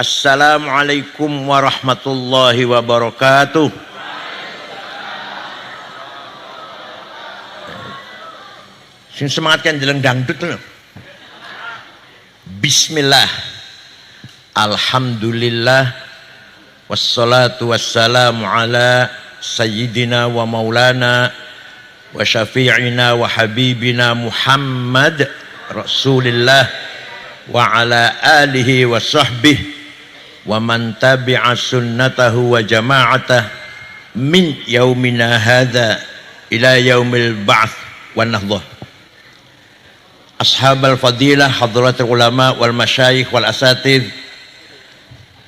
Assalamualaikum warahmatullahi wabarakatuh. Sing semangat kan jeleng dangdut lho. Bismillah. Alhamdulillah. Wassalatu wassalamu ala sayyidina wa maulana wa syafi'ina wa habibina Muhammad Rasulillah wa ala alihi wa sahbihi wa man tabi'a sunnatahu wa jama'atah min yaumina hadha ila yaumil ba'th wa nahdah. Ashabal fadilah, hadratul ulama wal masyayikh wal asatidh,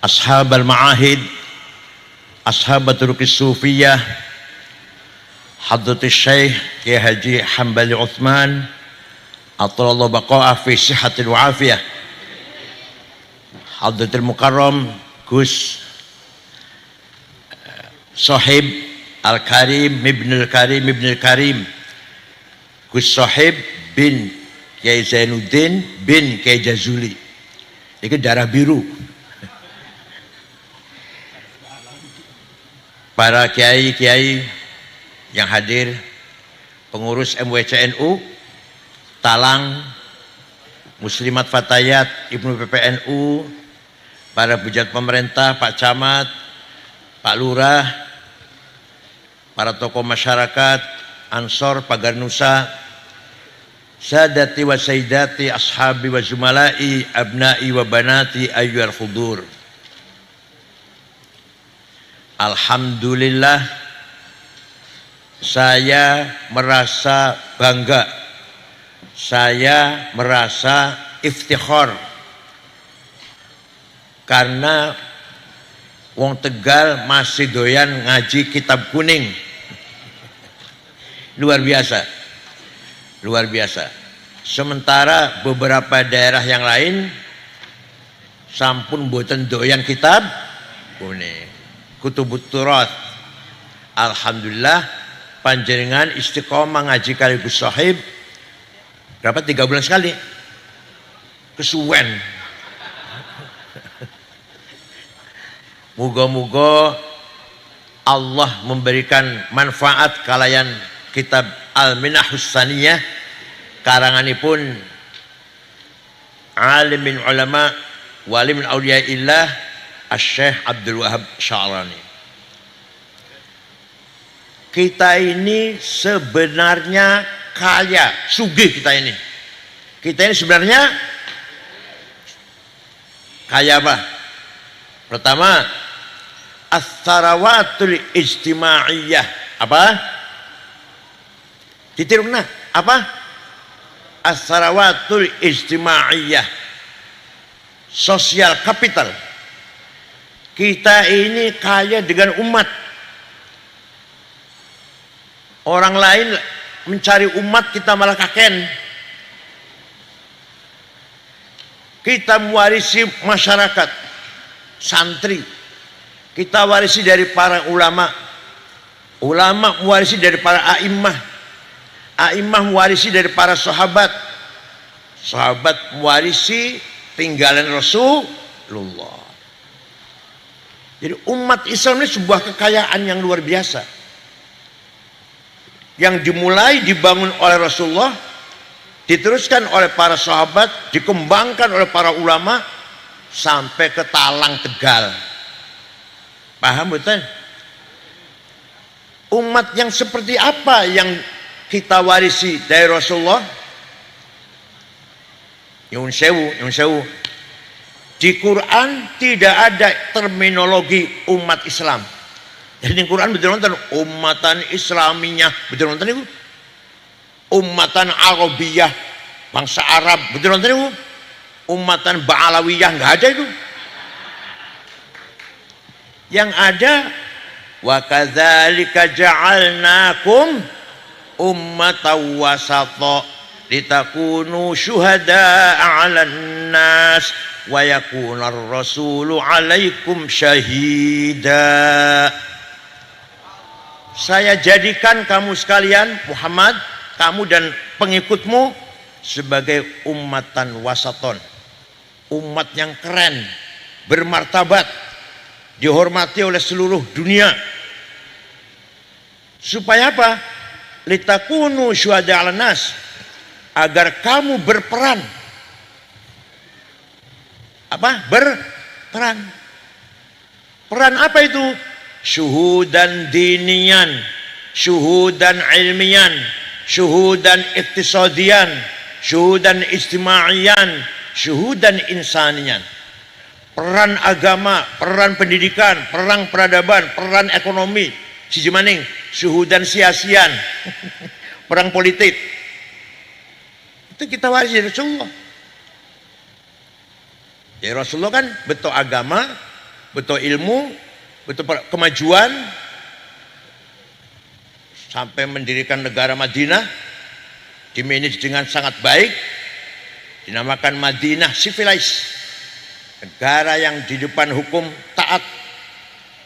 ashabal ma'ahid, ashabatul turqis sufiyah, hadratus syekh Kiai Haji Hambali Utsman atallahu baqa'a fi sihhatin wa afiyah, hadratul mukarram Gus Sohib Al-Karim ibn Al-Karim Gus Sohib bin Kiai Zainuddin bin Kiai Jazuli. Itu darah biru. Para kiai-kiai yang hadir, pengurus MWCNU, Talang, Muslimat Fatayat, Ibnu PPNU, para pejabat pemerintah, Pak Camat, Pak Lurah, para tokoh masyarakat, Ansor, Pagar Nusa, Sadati wa Sayyidati, Ashabi wa Zumalai, Abnai wa Banati, ayyuhal hudur. Alhamdulillah, saya merasa bangga, saya merasa iftikhar karena wong Tegal masih doyan ngaji kitab kuning. Luar biasa, luar biasa. Sementara beberapa daerah yang lain sampun boten doyan kitab kuning. Kutubut Turath. Alhamdulillah panjenengan istiqomah ngaji kali Gus Sohib berapa, 3 bulan sekali kesuwen. Muga-muga Allah memberikan manfaat kalayan kitab Al-Minahus Saniyah karanganipun alimin ulama walimin awliyaillah Asy-Syaikh Abdul Wahab Sya'rani. Kita ini sebenarnya kaya, sugih kita ini. Kita ini sebenarnya kaya apa? Pertama, as-sarawatul ijtimaiyah. Apa? Titiruna apa? As-sarawatul ijtimaiyah. Sosial kapital. Kita ini kaya dengan umat. Orang lain mencari umat, kita malah kaken. Kita mewarisi masyarakat, santri. Kita warisi dari para ulama. Ulama mewarisi dari para a'immah. A'immah mewarisi dari para sahabat. Sahabat mewarisi tinggalan Rasulullah. Jadi umat Islam ini sebuah kekayaan yang luar biasa. Yang dimulai dibangun oleh Rasulullah, diteruskan oleh para sahabat, dikembangkan oleh para ulama sampai ke Talang Tegal. Paham betul? Umat yang seperti apa yang kita warisi dari Rasulullah? Nyun sewu. Di Quran tidak ada terminologi umat Islam. Jadi di Quran betul nonton umatan Islamiyah, betul nonton itu. Umatan Arabiyah, bangsa Arab, betul nonton itu. Umatan Ba'alawiyah, nggak ada itu. Yang ada wa kadzalika ja'alnakum ummatan wasata litakunu syuhada'a 'alan nas wa yakunar rasulu 'alaikum syahida. Saya jadikan kamu sekalian Muhammad, kamu dan pengikutmu sebagai ummatan wasaton, umat yang keren, bermartabat, dihormati oleh seluruh dunia. Supaya apa? Litakunu syuhada 'alan nas, agar kamu berperan. Apa? Berperan. Peran apa itu? Syuhudan dinian, syuhudan ilmian, syuhudan iktisadian, syuhudan istimaian, syuhudan insanian. Peran agama, peran pendidikan, peran peradaban, peran ekonomi, siji maning syuhudan sia-sian, perang politik. Itu kita warisi Rasulullah. Ya Rasulullah kan betul agama, betul ilmu, betul kemajuan, sampai mendirikan negara Madinah, dimanage dengan sangat baik, dinamakan Madinah Civilized, negara yang di depan hukum taat,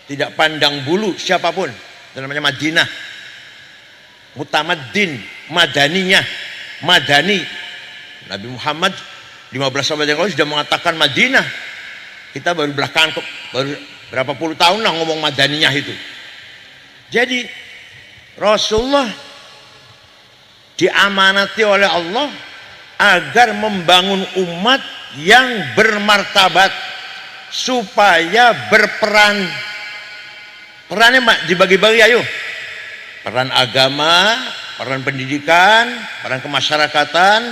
tidak pandang bulu siapapun, itu namanya Madinah. Mutamaddin, madaninya, madani. Nabi Muhammad 15 abad yang lalu sudah mengatakan Madinah. Kita baru belakangan, baru berapa puluh tahun lah ngomong madaniyah itu. Jadi Rasulullah diamanati oleh Allah agar membangun umat yang bermartabat, supaya berperan. Perannya dibagi-bagi, ayo. Peran agama, peran pendidikan, peran kemasyarakatan,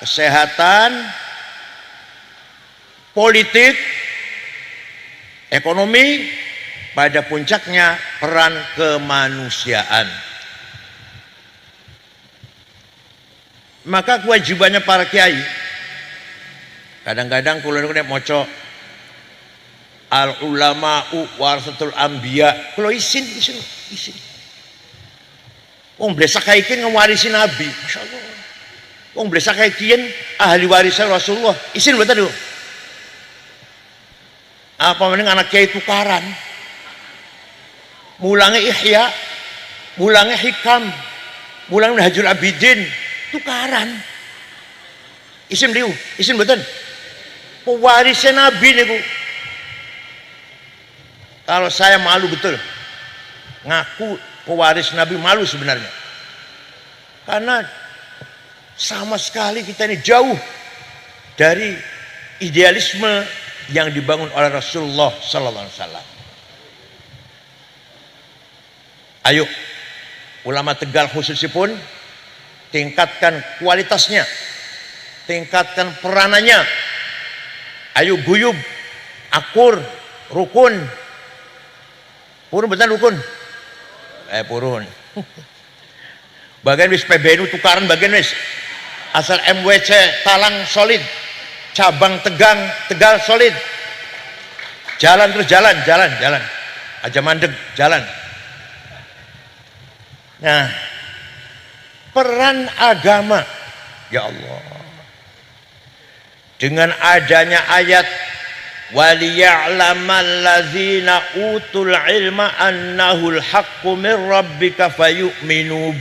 kesehatan, politik, ekonomi, pada puncaknya peran kemanusiaan. Maka kewajibannya para kiai, kadang-kadang kula niku nek maca al ulama'u warasatul anbiya, kula isin. Wong blesak kae iki ngewarisi nabi, masyaallah. Wong blesak kae kiyen ahli warisan Rasulullah, isin mboten lho. Apa mending anak kiai tukaran, mulangnya Ihya, mulangnya Hikam, mulangnya Hajjul Abidin, tukaran. Isim liu, isim betul. Pewarisnya Nabi niku. Kalau saya malu betul, ngaku pewaris Nabi, malu sebenarnya. Karena sama sekali kita ini jauh dari idealisme yang dibangun oleh Rasulullah sallallahu alaihi wasallam. Ayo ulama Tegal khususipun tingkatkan kualitasnya, tingkatkan peranannya. Ayo guyub, akur, rukun. Purun betul rukun. Purun. Bagian wis PBNU tukaran, bagian wis asal MWC Talang solid, cabang Tegal solid, jalan terus jalan aja mandeg jalan. Nah, peran agama, ya Allah, dengan adanya ayat waliya'lamal ladzina utul ilma annahul haqqu min rabbika fayu'minu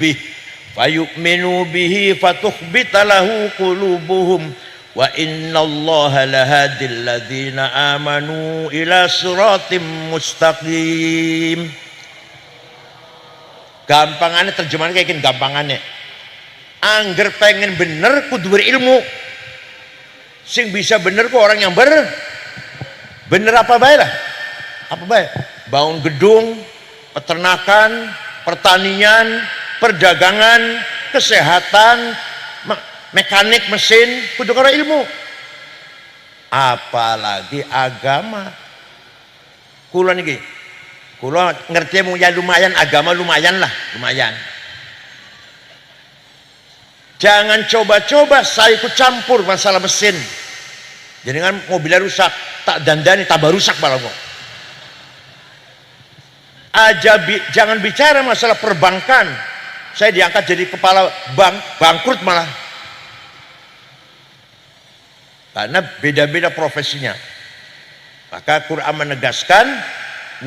bihi fatukhbita lahu qulubuhum wa innallaha lahadil ladzina amanu ila siratim mustaqim. Gampangannya terjemahan kayak gini, gampangannya angger pengen bener kudu berilmu. Sing bisa bener kok orang yang bener apa baik lah, apa baik, bangun gedung, peternakan, pertanian, perdagangan, kesehatan, mekanik, mesin, kudu karo ilmu. Apalagi agama. Kula niki, kula ngerti ya lumayan, agama lumayan lah, lumayan. Jangan coba-coba saya ikut campur masalah mesin. Jadi kan mobilnya rusak, tak dandani tambah rusak malah kok. Jangan bicara masalah perbankan. Saya diangkat jadi kepala bank, bangkrut malah. Karena beda-beda profesinya. Maka Quran menegaskan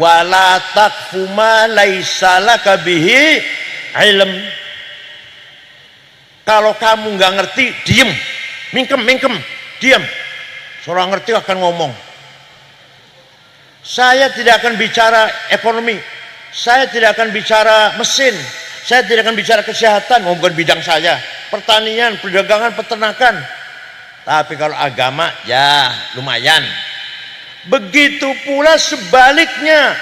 wala taqfu ma laisa laka bihi ilm. Kalau kamu nggak ngerti, diem, mingkem, diam. Seorang ngerti akan ngomong. Saya tidak akan bicara ekonomi, saya tidak akan bicara mesin, saya tidak akan bicara kesehatan, bukan bidang saya, pertanian, perdagangan, peternakan. Tapi kalau agama ya lumayan. Begitu pula sebaliknya,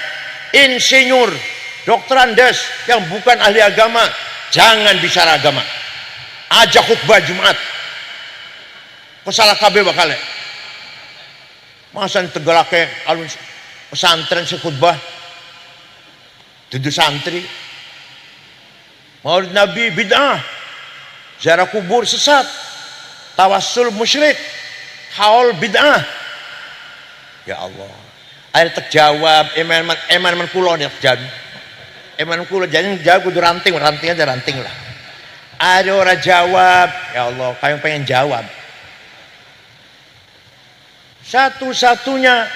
insinyur, dokter Andes yang bukan ahli agama jangan bicara agama. Aja khutbah Jumat, kesalah kabeh bakal. Masa tegelake alun pesantren sekhutbah dudu santri. Maulid Nabi bid'ah, ziarah kubur sesat, tawassul musyrik, haul bid'ah. Ya Allah, akhirnya terjawab eman kula nih terjawab. Eman kula jangan jawab kudu ranting aja ranting lah. Ada orang jawab, ya Allah, kayak pengen jawab. Satu-satunya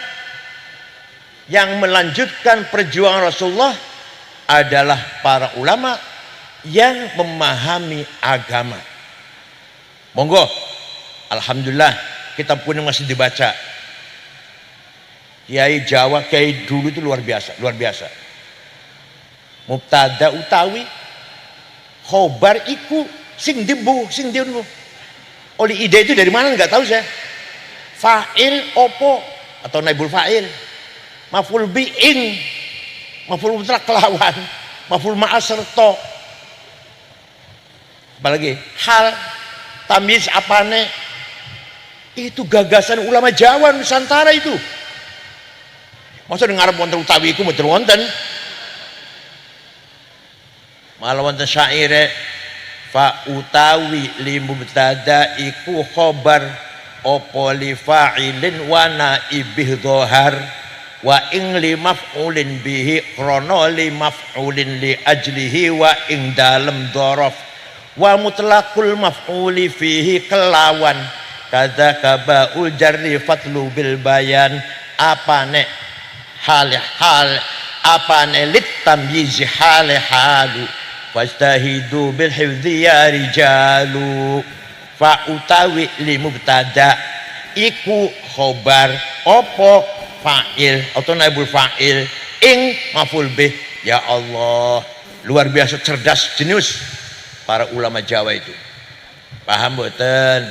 yang melanjutkan perjuangan Rasulullah adalah para ulama yang memahami agama. Monggo, alhamdulillah kitab kuning masih dibaca. Kiai Jawa, kiai dulu itu luar biasa. Mubtada utawi khobar iku sing dibu. Oli ide itu dari mana nggak tahu saya. Fa'il opo atau naibul fa'il, maf'ul bi'ing, maf'ul mutlak kelawan, maf'ul ma'aserto, apalagi hal, tamyiz apane. Itu gagasan ulama Jawa Nusantara itu. Masa dengar wonten utawi iku mboten wonten. Malah wonten syaire fa utawi li mubtada iku khobar opo li fa'ilin wa naibih dhohar wa ing li maf'ulin bihi krono li maf'ulin li ajlihi wa ing dalem dhorof wa mutlaqul maf'uli fihi kelawan kadza kabaul jarri fatlu bil bayan. Apane hal apane lit tamyiz halu fastahidu bil hifdzi ya rijalu. Fa utawi li mubtada iku khobar opo fa'il atau naibul fa'il ing maf'ul bih. Ya Allah, luar biasa cerdas, jenius para ulama Jawa itu. Paham mboten?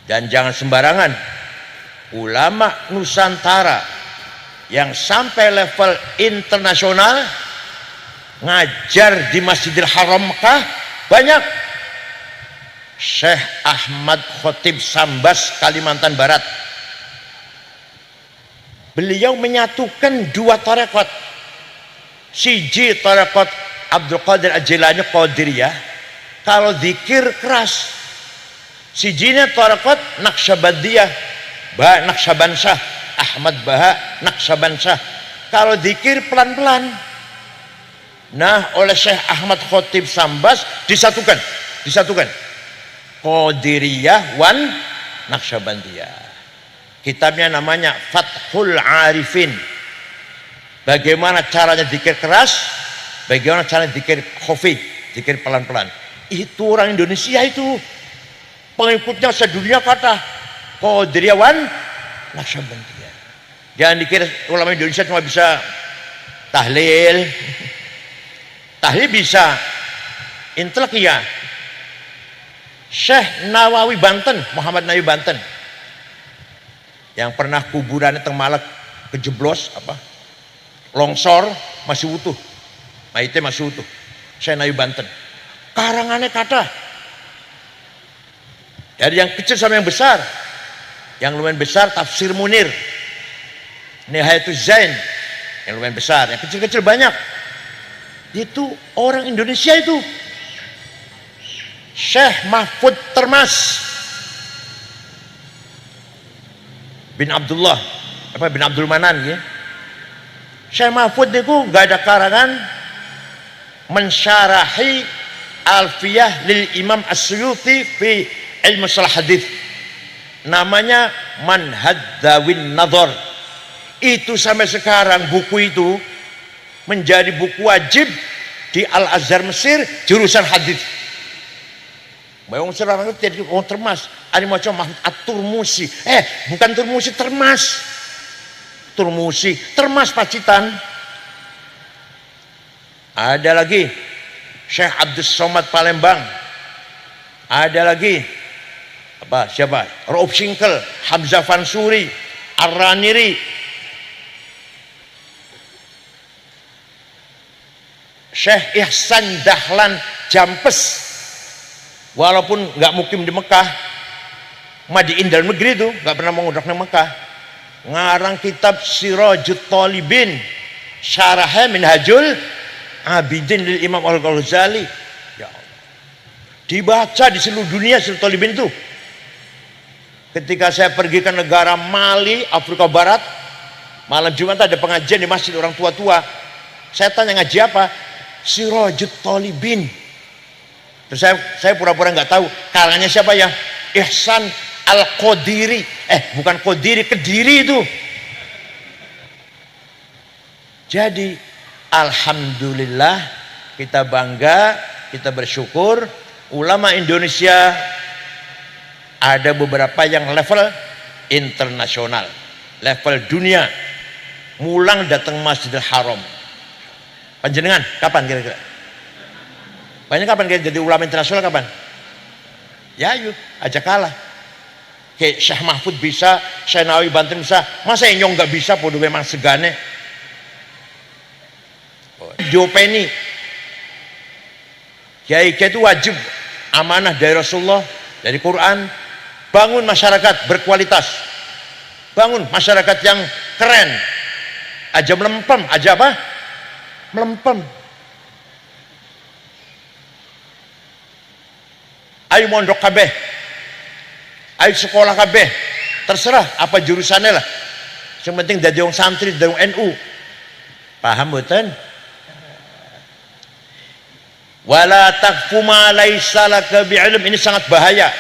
Dan jangan sembarangan, ulama Nusantara yang sampai level internasional ngajar di Masjidil Haram Mekah banyak. Syekh Ahmad Khotib Sambas, Kalimantan Barat. Beliau menyatukan dua tarekat. Siji tarekat Abdul Qadir Al-Jilani Qadiriyah, kalau zikir keras. Sijinya tarekat Naqsyabandiyah, Baha Naqsyabansyah, Ahmad Baha Naqsyabansyah, kalau zikir pelan-pelan. Nah, oleh Syekh Ahmad Khotib Sambas disatukan. Qadiriyah wan Naqsyabandiyah. Kitabnya namanya Fathul Arifin. Bagaimana caranya zikir keras, bagaimana caranya zikir khafi, zikir pelan-pelan. Itu orang Indonesia itu. Pengikutnya sedunia kata Qadiriyah wan Naqsyabandiyah. Jangan dikira ulama Indonesia cuma bisa tahlil. Tahlil bisa, intelek ya. Syekh Nawawi Banten, Muhammad Nawawi Banten, yang pernah kuburannya Tengmalek kejeblos longsor masih utuh, mayitnya masih utuh. Syekh Nawawi Banten, karangannya kata dari yang kecil sampai yang besar. Yang lumayan besar Tafsir Munir, Nihayatul Zain, yang lumayan besar. Yang kecil-kecil banyak. Itu orang Indonesia itu. Syekh Mahfud Termas bin Abdullah bin Abdul Manan ya. Syekh Mahfud itu gak ada karangan mensyarahi Alfiyah lil Imam As-Suyuti fi ilmu salah hadis. Namanya Manhadzawin Nadhar. Itu sampai sekarang buku itu menjadi buku wajib di Al-Azhar Mesir jurusan hadis. Bayang serang itu Termas, ada macam Mahmud At-Turmusi. Bukan Turmusi, Termas. Turmusi, Termas Pacitan. Ada lagi Syekh Abdus Somad Palembang. Ada lagi siapa? Rauf Singkel, Hamzah Fansuri, Ar-Raniri, Syekh Ihsan Dahlan Jampes, walaupun nggak mukim di Mekah, madiin dalam negeri itu, nggak pernah mengudrak di Mekah, ngarang kitab Sirajut Talibin, syarahnya Minhajul Abidin lil Imam Al-Ghazali. Ya Allah, dibaca di seluruh dunia Sirajut Talibin itu. Ketika saya pergi ke negara Mali, Afrika Barat, malam Jumat ada pengajian di masjid orang tua-tua. Saya tanya, ngaji apa? Sirajut Talibin. Terus saya pura-pura nggak tahu karangannya siapa ya. Ihsan Al-Qadiri. Bukan Qadiri, Kediri itu. Jadi alhamdulillah, kita bangga, kita bersyukur, ulama Indonesia ada beberapa yang level internasional, level dunia, mulang datang Masjidil Haram. Panjenengan kapan kira-kira? Banyak kapan kira jadi ulama internasional kapan? Ya yuk, aja kalah. Kayak Syekh Mahfud bisa, Syekh Nawawi Banten bisa, masa Enyong nggak bisa? Podo memang segane. Jopeni, kiai itu wajib amanah dari Rasulullah, dari Quran. Bangun masyarakat berkualitas, bangun masyarakat yang keren. Aja melempem, aja apa? Melempem. Ayo mondok kabeh, ayo sekolah kabeh, terserah apa jurusannya lah. Yang penting dari orang santri, dari orang NU. Paham betul? Wala taqfu ma laisa laka bi'ilm. Ini sangat bahaya.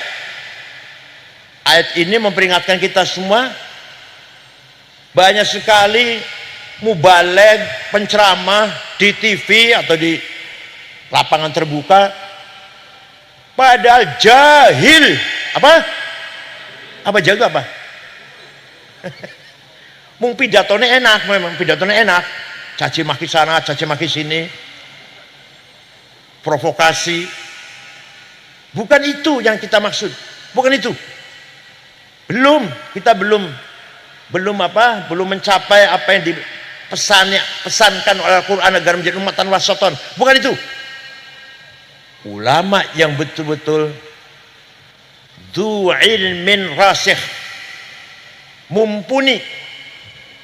Ayat ini memperingatkan kita semua. Banyak sekali mubaligh, penceramah di TV atau di lapangan terbuka, padahal jahil. Apa jahil itu apa? Mung pidatone enak, memang pidatone enak. Caci maki sana, caci maki sini, provokasi. Bukan itu yang kita maksud, bukan itu. Kita belum mencapai apa yang dipesankan oleh Al-Quran agar menjadi ummatan wasatan. Bukan itu. Ulama yang betul-betul dzu ilmin rasikh, mumpuni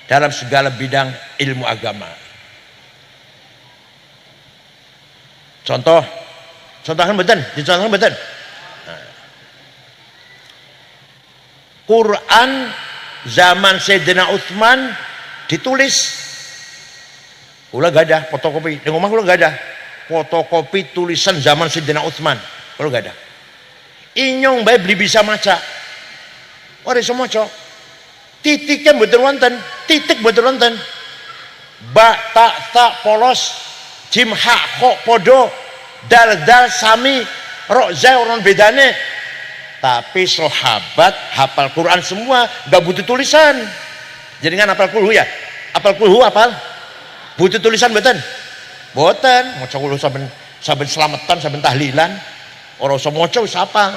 dalam segala bidang ilmu agama. Contohkan betul, dicontohkan betul. Quran zaman Sayyidina Utsman ditulis. Ulah gak ada fotokopi. Di rumah ulah gak ada fotokopi tulisan zaman Sayyidina Utsman. Ulah gak ada. Inyong bae beli bisa maca. Ora iso maca. Titiknya mboten wonten, titik mboten wonten. Ba ta polos, jim ha kok podo, dal sami, ro za orang bedane. Tapi sahabat hafal Quran semua, gak butuh tulisan. Jadi kan hafal kulhu ya? Hafal kulhu hafal? Butuh tulisan betul? Boten, maca kulhu saben selamatan, saben tahlilan. Ora usah maca wis hafal.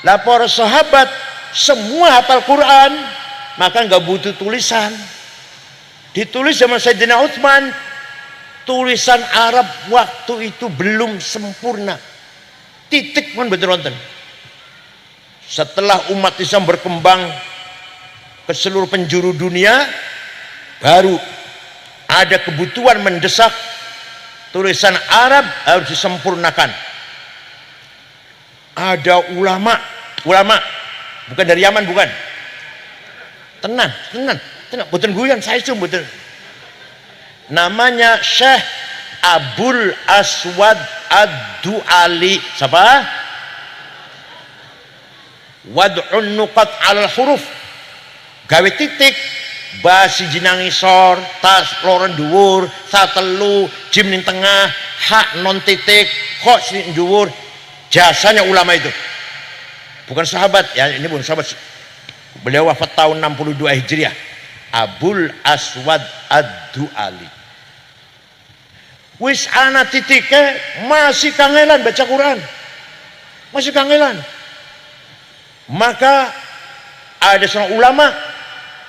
Lah para sahabat semua hafal Quran, maka gak butuh tulisan. Ditulis sama Sayyidina Utsman. Tulisan Arab waktu itu belum sempurna. Titik pun betul wonten. Setelah umat Islam berkembang ke seluruh penjuru dunia, baru ada kebutuhan mendesak tulisan Arab harus disempurnakan. Ada ulama bukan dari Yaman, bukan. Tenang, bukan guyon, saya itu betul. Namanya Syekh Abul Aswad Ad-Du'ali. Siapa? Wad'un nuqat 'alal huruf, gawe titik basi jinangi sor, tas loren dhuwur, satelu, jim ning tengah, hak non titik, kok sing dhuwur. Jasanya ulama itu. Bukan sahabat ya, ini bukan sahabat. Beliau wafat tahun 62 Hijriah. Abul Aswad Ad-Du'ali. Wis ana titike masih kangelan baca Quran. Masih kangelan. Maka ada seorang ulama,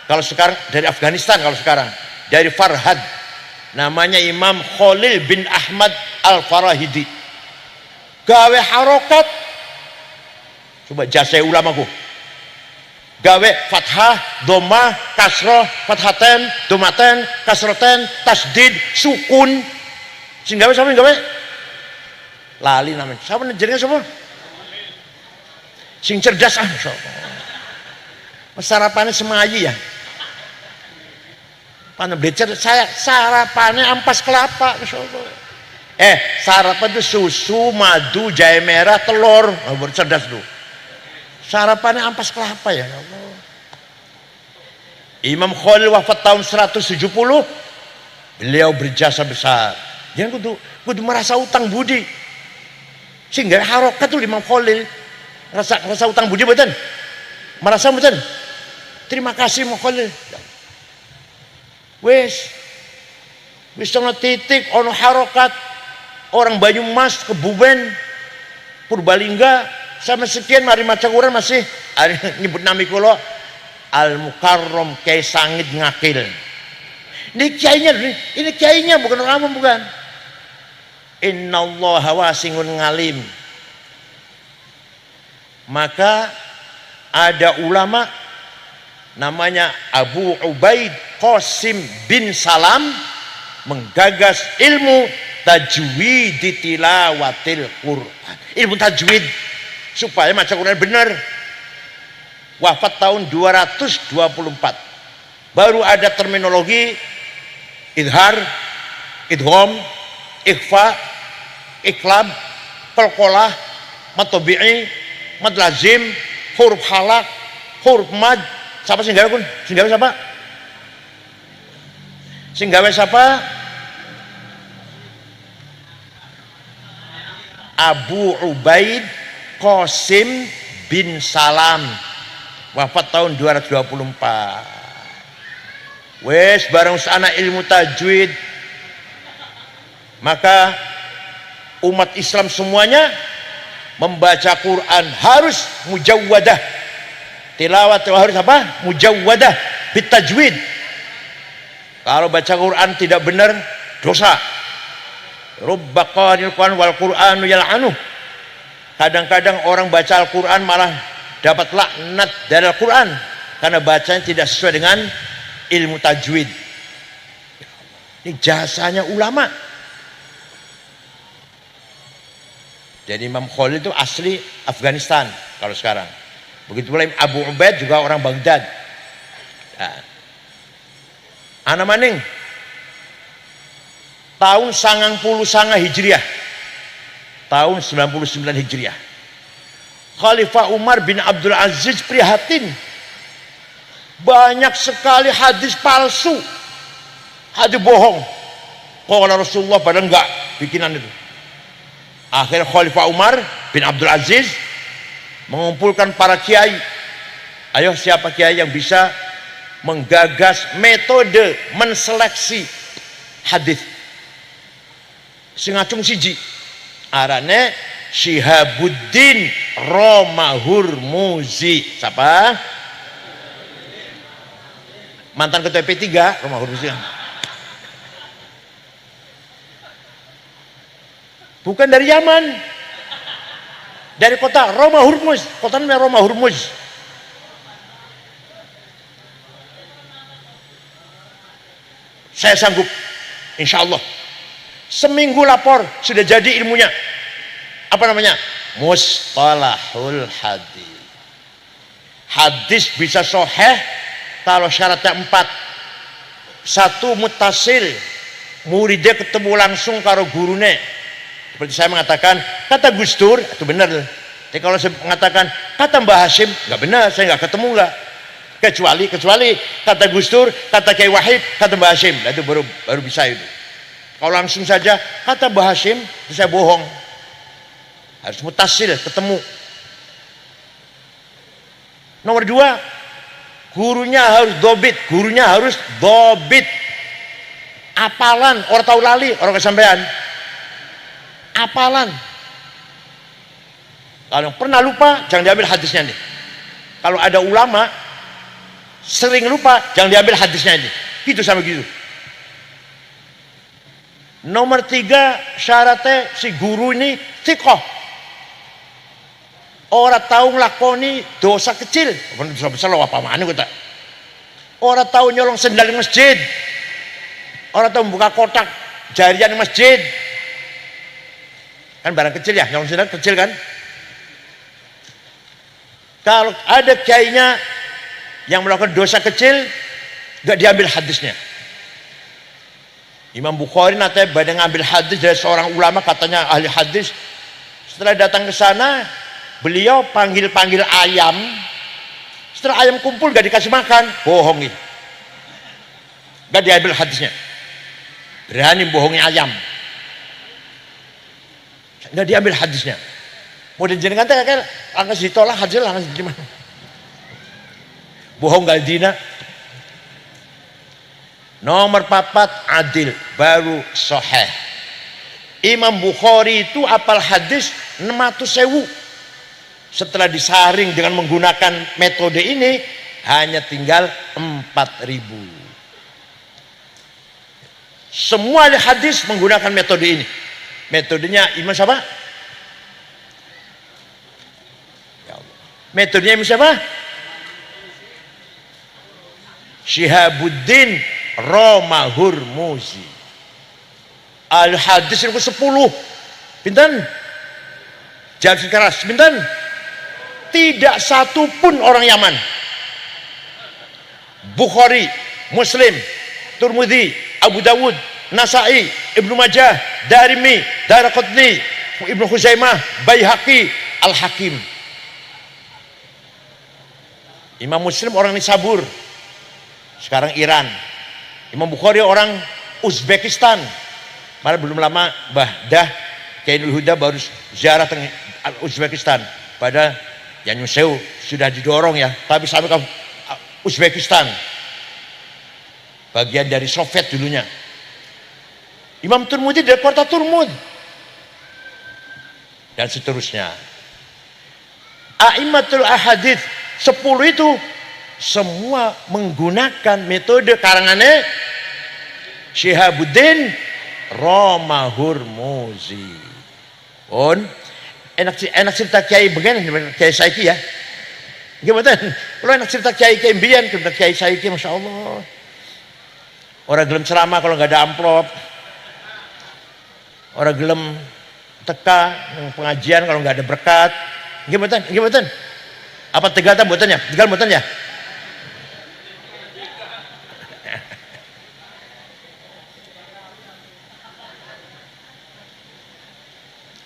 kalau sekarang dari Afghanistan, kalau sekarang dari Farhad, namanya Imam Khalil bin Ahmad Al-Farahidi, gawe harokat, coba jasa ulamaku, gawe fathah, domah, kasroh, fathaten, domaten, kasroten, tasdid, sukun, sing gawe sapa gawe? Lali namanya. Sapa jenenge sapa? Sing cerdas sapa? Sarapannya semayi ya. Pana becer saya sarapannya ampas kelapa. Sarapan itu susu, madu, jahe merah, telur. Baru cerdas tuh. Sarapannya ampas kelapa ya Allah. Imam Khalil wafat tahun 170. Beliau berjasa besar. Jangan kudu merasa utang budi. Sehingga harokat tuh Imam Khalil. Rasa utang budi betul. Merasa betul. Terima kasih Imam Khalil. Wis ana titik ono harokat orang Banyumas, Kebumen, Purbalingga sama sekian mari maca Quran masih nyebut nami kula Al Mukarram Kyai Sangit Ngakil. Ini kiainya bukan orang awam, bukan. Innallaha wasi'un ngalim. Maka ada ulama namanya Abu Ubaid Qasim bin Salam menggagas ilmu tajwid tilawatil Quran. Ilmu tajwid supaya baca Quran benar. Wafat tahun 224. Baru ada terminologi idhar, idgham, ikhfa, iklab, qalqalah, mad tabi'i, mad lazim, huruf halak, huruf mad. Siapa sing gawe kun? Sing gawe siapa? Sing gawe siapa? Abu Ubaid Qasim bin Salam. Wafat tahun 224. Wes bareng anak ilmu tajwid. Maka umat Islam semuanya membaca Quran harus mujawwadah. Tilawat harus apa? Mujawwadah bitajwid. Kalau baca Quran tidak benar, dosa. Rubba qaril Quran wal Qur'anu yal'anuh. Kadang-kadang orang baca Al-Quran malah dapat laknat dari Al-Quran karena bacanya tidak sesuai dengan ilmu tajwid. Ini jasanya ulama. Jadi Imam Khalil itu asli Afghanistan kalau sekarang. Begitu pula Abu Ubaid juga orang Baghdad. Nah. Ana maning tahun 99 Hijriah. Tahun 99 Hijriah. Khalifah Umar bin Abdul Aziz prihatin. Banyak sekali hadis palsu. Hadis bohong. Qala Rasulullah padahal enggak bikinan itu. Akhirnya Khalifah Umar bin Abdul Aziz mengumpulkan para kiai. Ayo siapa kiai yang bisa menggagas metode menseleksi hadis sing acung siji arane Syihabuddin Romahurmuzi. Siapa? Mantan ketua P3 Romahurmuzi. Bukan dari Yaman, dari kota Romahurmuz, kota namanya Romahurmuz. Saya sanggup, insya Allah. Seminggu lapor sudah jadi ilmunya. Apa namanya? Mustalahul hadis. Hadis bisa sahih kalau syaratnya 4. 1 muttasil, muridnya ketemu langsung karo gurune. Seperti saya mengatakan kata Gus Dur itu benar. Tapi kalau saya mengatakan kata Mbah Hashim nggak benar, saya nggak ketemu nggak. Kecuali kata Gus Dur, kata Kyai Wahid, kata Mbah Hashim. Nah, itu baru bisa itu. Kalau langsung saja kata Mbah Hashim, itu saya bohong. Harus mutasil ketemu. Nomor 2, Gurunya harus dobit, gurunya harus dobit. Apalan, orang tahu lali, orang kesampaian. Apalan. Kalau pernah lupa, jangan diambil hadisnya nih. Kalau ada ulama sering lupa, jangan diambil hadisnya ini. Gitu sama gitu. Nomor 3 syaratnya si guru ini thiqah. Orang tahu ngelakoni dosa kecil, dosa besar lo apa mana kita. Orang tahu nyolong sendal di masjid. Orang tahu membuka kotak jarian di masjid. Kan barang kecil ya, nyolong sendal kecil kan. Kalau ada kiainya yang melakukan dosa kecil, gak diambil hadisnya. Imam Bukhari nanti pada ngambil hadis dari seorang ulama, katanya ahli hadis. Setelah datang ke sana, beliau panggil-panggil ayam. Setelah ayam kumpul gak dikasih makan, bohongin. Gak diambil hadisnya. Berani bohongi ayam. Gak diambil hadisnya. Mau dijenengan teh kayak langsung ditolak hadis langsung gimana? Bohong gak dina. Nomor 4 adil, baru sahih. Imam Bukhari itu apal hadis 600.000. Setelah disaring dengan menggunakan metode ini, hanya tinggal 4.000. Semua hadis menggunakan metode ini. Metodenya Imam siapa? Ya Allah. Metodenya Imam siapa? Syihabuddin Romahurmuzi. Al hadis yang ke-10. Pinten? Jawab keras. Pinten? Tidak satu pun orang Yaman. Bukhari, Muslim, Tirmidzi, Abu Dawud, Nasai, Ibnu Majah, Darimi, Daraqutni, Ibnu Khuzaimah, Baihaqi, Al-Hakim. Imam Muslim orang Nisabur, sekarang Iran. Imam Bukhari orang Uzbekistan. Malah belum lama Dah Kainul Huda baru ziarah ke Uzbekistan. Pada yang Yuseu sudah didorong ya, tapi sampai ke Uzbekistan. Bagian dari Soviet dulunya. Imam Tirmidzi dari kota Turmud. Dan seterusnya. A'immatul ahadits 10 itu semua menggunakan metode karangannya Syihabuddin Romahurmuzi. Enak cerita kiai begini, kiai saiki ya. Gimana? Kalau enak cerita kiai mbiyen, cerita kiai saiki, masya Allah. Orang gelem ceramah kalau nggak ada amplop. Orang gelem teka pengajian kalau nggak ada berkat. Gimana? Apa tegal tak buatannya? Tegal buatannya?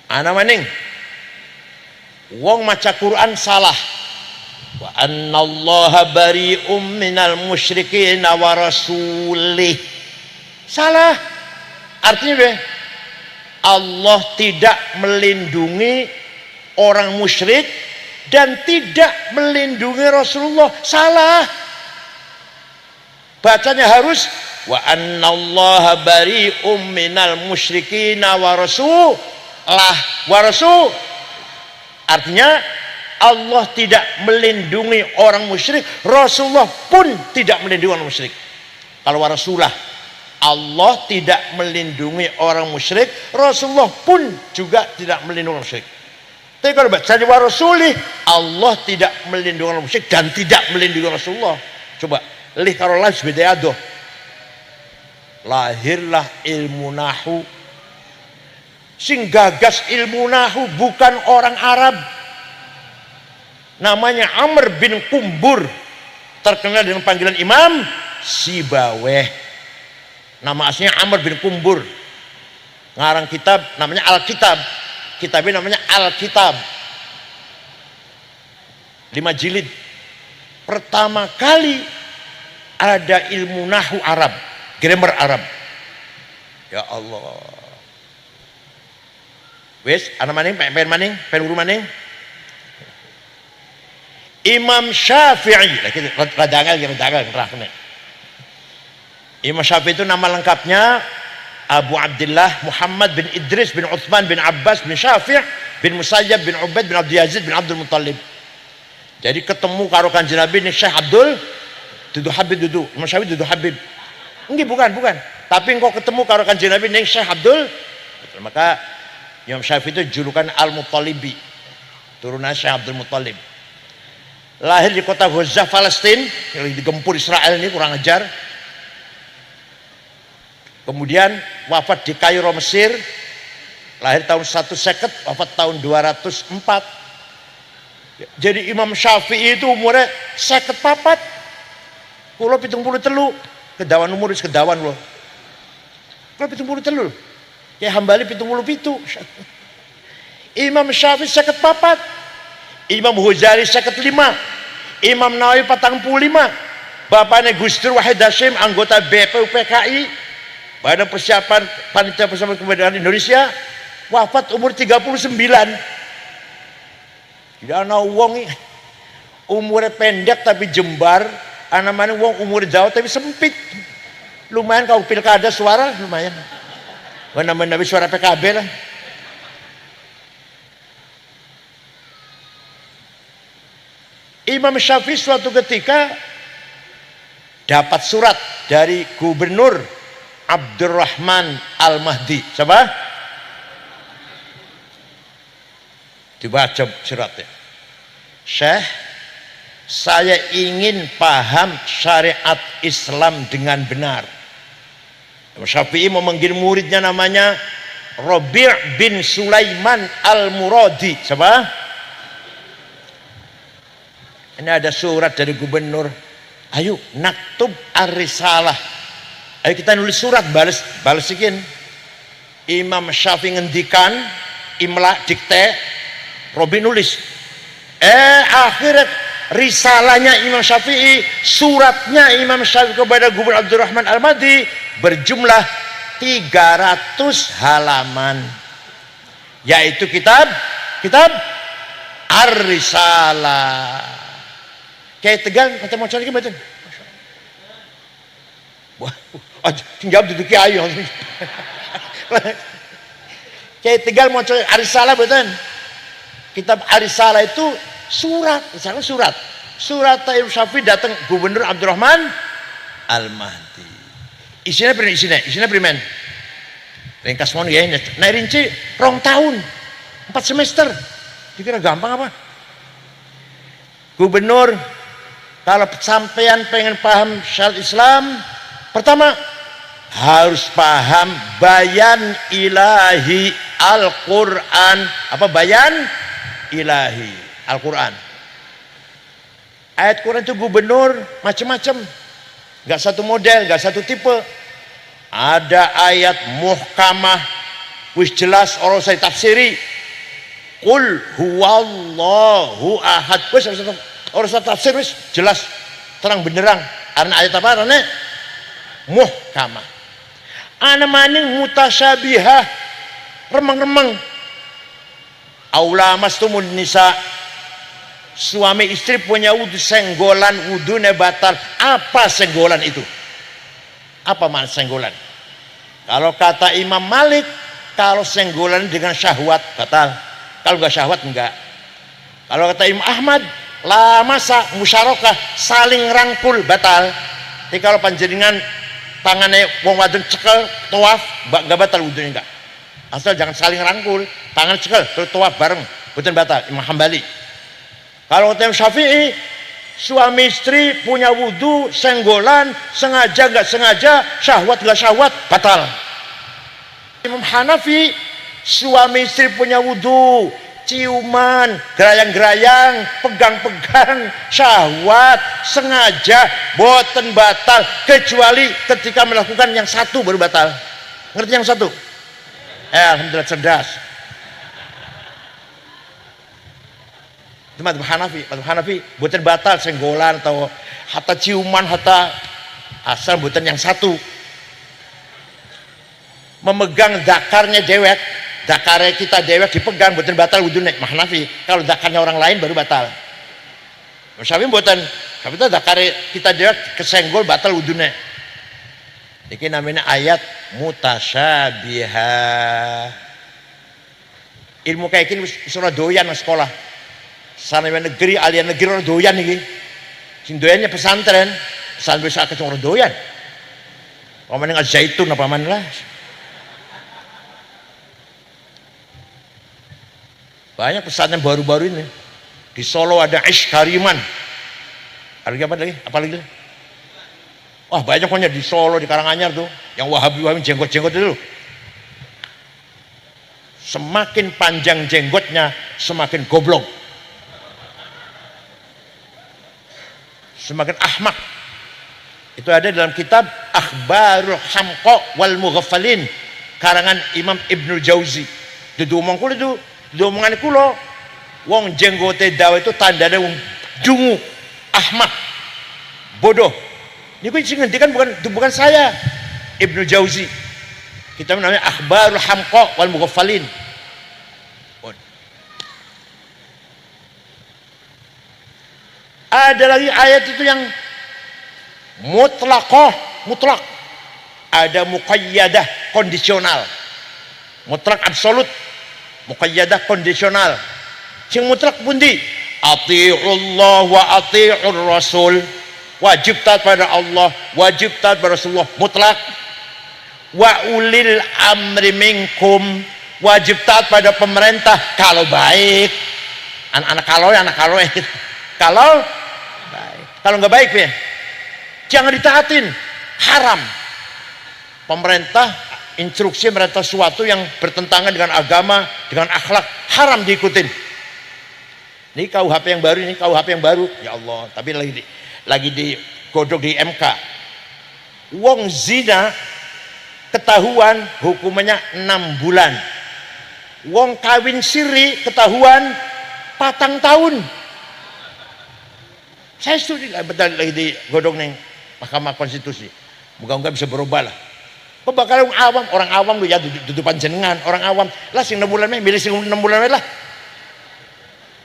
Ana maning wong maca Quran salah. Wa annallaha bari'um minal musyrikin wa rasulih. Salah. Artinya be, Allah tidak melindungi orang musyrik dan tidak melindungi Rasulullah. Salah. Bacanya harus wa annallaha bari'um minal musyrikin wa rasul. Warasul, artinya Allah tidak melindungi orang musyrik, Rasulullah pun tidak melindungi orang musyrik. Kalau warasulah, Allah tidak melindungi orang musyrik, Rasulullah pun juga tidak melindungi orang musyrik. Tapi kalau baca di warasulih, Allah tidak melindungi orang musyrik dan tidak melindungi Rasulullah. Coba lih karo lahir beda adoh. Lahirlah ilmu nahu. Sing gagas ilmu nahu bukan orang Arab, namanya Amr bin Kumbur, terkenal dengan panggilan Imam Sibaweh. Nama aslinya Amr bin Kumbur, ngarang kitab namanya Alkitab, kitabnya namanya Alkitab, 5 jilid. Pertama kali ada ilmu nahu Arab, grammar Arab. Ya Allah. Wes, anak maning, pen maning, pen guru maning. Imam Syafi'i. Radangan rahne. Imam Syafi'i itu nama lengkapnya Abu Abdullah Muhammad bin Idris bin Utsman bin Abbas bin Syafi' bin Musayyab bin Ubaid bin Abdul Yazid bin Abdul Muttalib. Jadi ketemu karo Kanjeng Nabi ini Syekh Abdul dudu Habib dudu. Imam Syafi'i dudu Habib. Enggak, bukan. Tapi engkau ketemu karo Kanjeng Nabi ini Syekh Abdul. Maka Imam Syafi'i itu julukan Al-Muttalibi. Turunan Syekh Abdul Muttalib. Lahir di kota Gaza, Palestina, yang digempur Israel ini kurang ajar. Kemudian wafat di Kairo, Mesir. Lahir tahun 150, wafat tahun 204. Jadi Imam Syafi'i itu umurnya 54. Kulo 73. Kedawan umur wis kedawan loh. Kulo 73. Kayak Hambali 77. Imam Syafi'i 54. Imam Ghazali 55. Imam Nawawi 45. Bapaknya Gus Dur Wahid Hasyim, anggota BPUPKI, Badan Persiapan Panitia Persiapan Kemerdekaan Indonesia, wafat umur 39. Tidak ana wong umurnya pendek tapi jembar, ana mana wong umur jauh tapi sempit. Lumayan kau pilkada suara lumayan. Mana suara PKB lah. Imam Syafi'i suatu ketika dapat surat dari Gubernur Abdurrahman Al-Mahdi. Siapa? Dibaca suratnya. Syekh, saya ingin paham syariat Islam dengan benar. Imam Syafi'i memanggil muridnya namanya Rabi' bin Sulaiman Al-Muradi. Siapa? Ini ada surat dari gubernur. Ayo naktub ar-risalah. Ayo kita nulis surat balas sekian. Imam Syafi'i ngendikan, imla dikte, Robi nulis. Akhirnya risalahnya Imam Syafi'i, suratnya Imam Syafi'i kepada Gubernur Abdurrahman Al-Mahdi berjumlah 300 halaman. Yaitu kitab Ar-Risalah. Kayak Tegal kata mau cari betul. Wah, tinggal duduk ayo. Kayak Tegal mau cari Ar-Risalah betul. Kitab Ar-Risalah itu surat. Surat Imam Syafi'i datang Gubernur Abdurrahman Al-Mahdi. Isinya primen. Ringkas mon ya ini. Nah rinci 2 tahun. 4 semester. Dikira gampang apa? Gubernur, kalau sampean pengen paham syariat Islam, pertama harus paham bayan ilahi Al-Quran. Apa bayan ilahi Al-Quran? Ayat Quran itu gubernur macam-macam, gak satu model, gak satu tipe. Ada ayat muhkamah wis jelas orang saya tafsiri, Qul huwallahu ahad, wis orang saya tafsir wis jelas terang benderang. Karena ayat apa? Karena muhkamah. Ana maning mutasyabihah, remeng-remeng. Aula mastumun nisa, suami istri punya wudu senggolan, wudunya batal. Apa senggolan itu? Apa makna senggolan? Kalau kata Imam Malik, kalau senggolan dengan syahwat batal. Kalau enggak syahwat enggak. Kalau kata Imam Ahmad, la masa musyarakah, saling rangkul batal. Jadi kalau panjenengan tangannya wong wadon cekel tawaf enggak batal wudunya enggak. Asal jangan saling rangkul, tangan cekel terus tawaf bareng, bukan batal. Imam Hambali. Kalau kata Imam Syafi'i, suami istri punya wudu senggolan, sengaja enggak sengaja, syahwat enggak syahwat, batal. Imam Hanafi, suami istri punya wudu, ciuman, gerayang-gerayang, pegang-pegang, syahwat, sengaja, boten batal, kecuali ketika melakukan yang satu baru batal. Ngerti yang satu? Alhamdulillah cerdas. Itu madzhab Hanafi, boten batal senggolan atau hatta ciuman, hatta asal boten yang satu. Memegang dakarnya dewek, dakarnya kita dewek dipegang boten batal wudunya Hanafi. Kalau dakarnya orang lain baru batal. Syafi'i mboten. Syafi'i itu dakare kita dia kesenggol batal wudune. Iki namanya ayat mutasyabihah. Ilmu kayak gini surah doyan sekolah. Sana negeri alian negeri orang doyan iki. Sing doyannya pesantren bisa ke orang doyan. Paman nggak zaitun apa man lah. Banyak pesantren baru-baru ini. Di Solo ada Ish Kariman. Ada apa lagi? Apa lagi? Wah banyak pokoknya di Solo, di Karanganyar tuh. Yang Wahabi jenggot-jenggot itu. Semakin panjang jenggotnya, semakin goblok. Semakin ahmak. Itu ada dalam kitab Akhbarul Hamqa wal Mughafalin karangan Imam Ibnu Jauzi. Dudu omong kula itu, dudu omongan kula. Wong jenggote dawa itu tandane wong dungu, ahmak, bodoh. Niku sing ngendikan bukan saya, Ibnu Jauzi. Kita namanya Akhbarul Hamqa wal Mughafalin. Ada lagi ayat itu yang mutlak. Ada muqayyadah kondisional. Mutlak absolut, muqayyadah kondisional. Sing mutlak pundi? Ati'ullah wa ati'ur rasul. Wajib taat pada Allah, wajib taat pada Rasulullah, mutlak. Wa ulil amri minkum, wajib taat pada pemerintah kalau baik. Anak-anak kalau kalau baik. Kalau nggak baik ya jangan ditaatin, haram. Pemerintah instruksi merintah sesuatu yang bertentangan dengan agama, dengan akhlak, haram diikutin. Ini KUHP yang baru, ya Allah, tapi lagi digodok di MK. Wong zina ketahuan hukumannya 6 bulan. Wong kawin siri ketahuan 4 tahun. Saya studi betul lagi digodok nih Mahkamah Konstitusi. Moga-moga bisa berubah lah. Kok bakal orang awam lu ya duduk panjenengan, orang awam lah sing 6 bulan milih sing 6 bulan lah.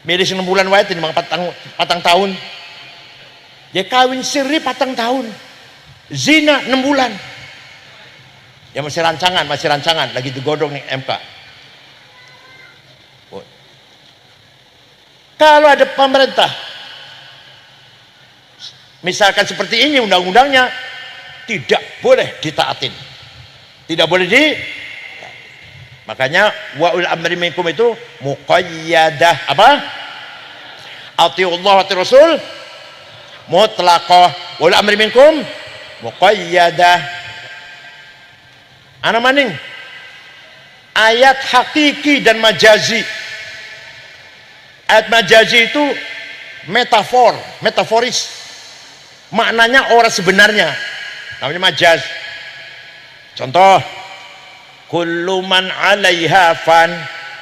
Milih sing 6 bulan wae timbang 4 tahun. Ya kawin siri 4 tahun. Zina 6 bulan. Ya masih rancangan lagi digodok nih MK. Kalau ada pemerintah misalkan seperti ini undang-undangnya tidak boleh ditaatin, tidak boleh makanya wa'ul amri minkum itu muqayyadah apa? Atiullah wa atiur rasul mutlaqah, wa'ul amri minkum muqayyadah. Ana maning ayat hakiki dan majazi. Ayat majazi itu metaforis. Maknanya orang sebenarnya, namanya majaz. Contoh, kullu man 'alaiha fan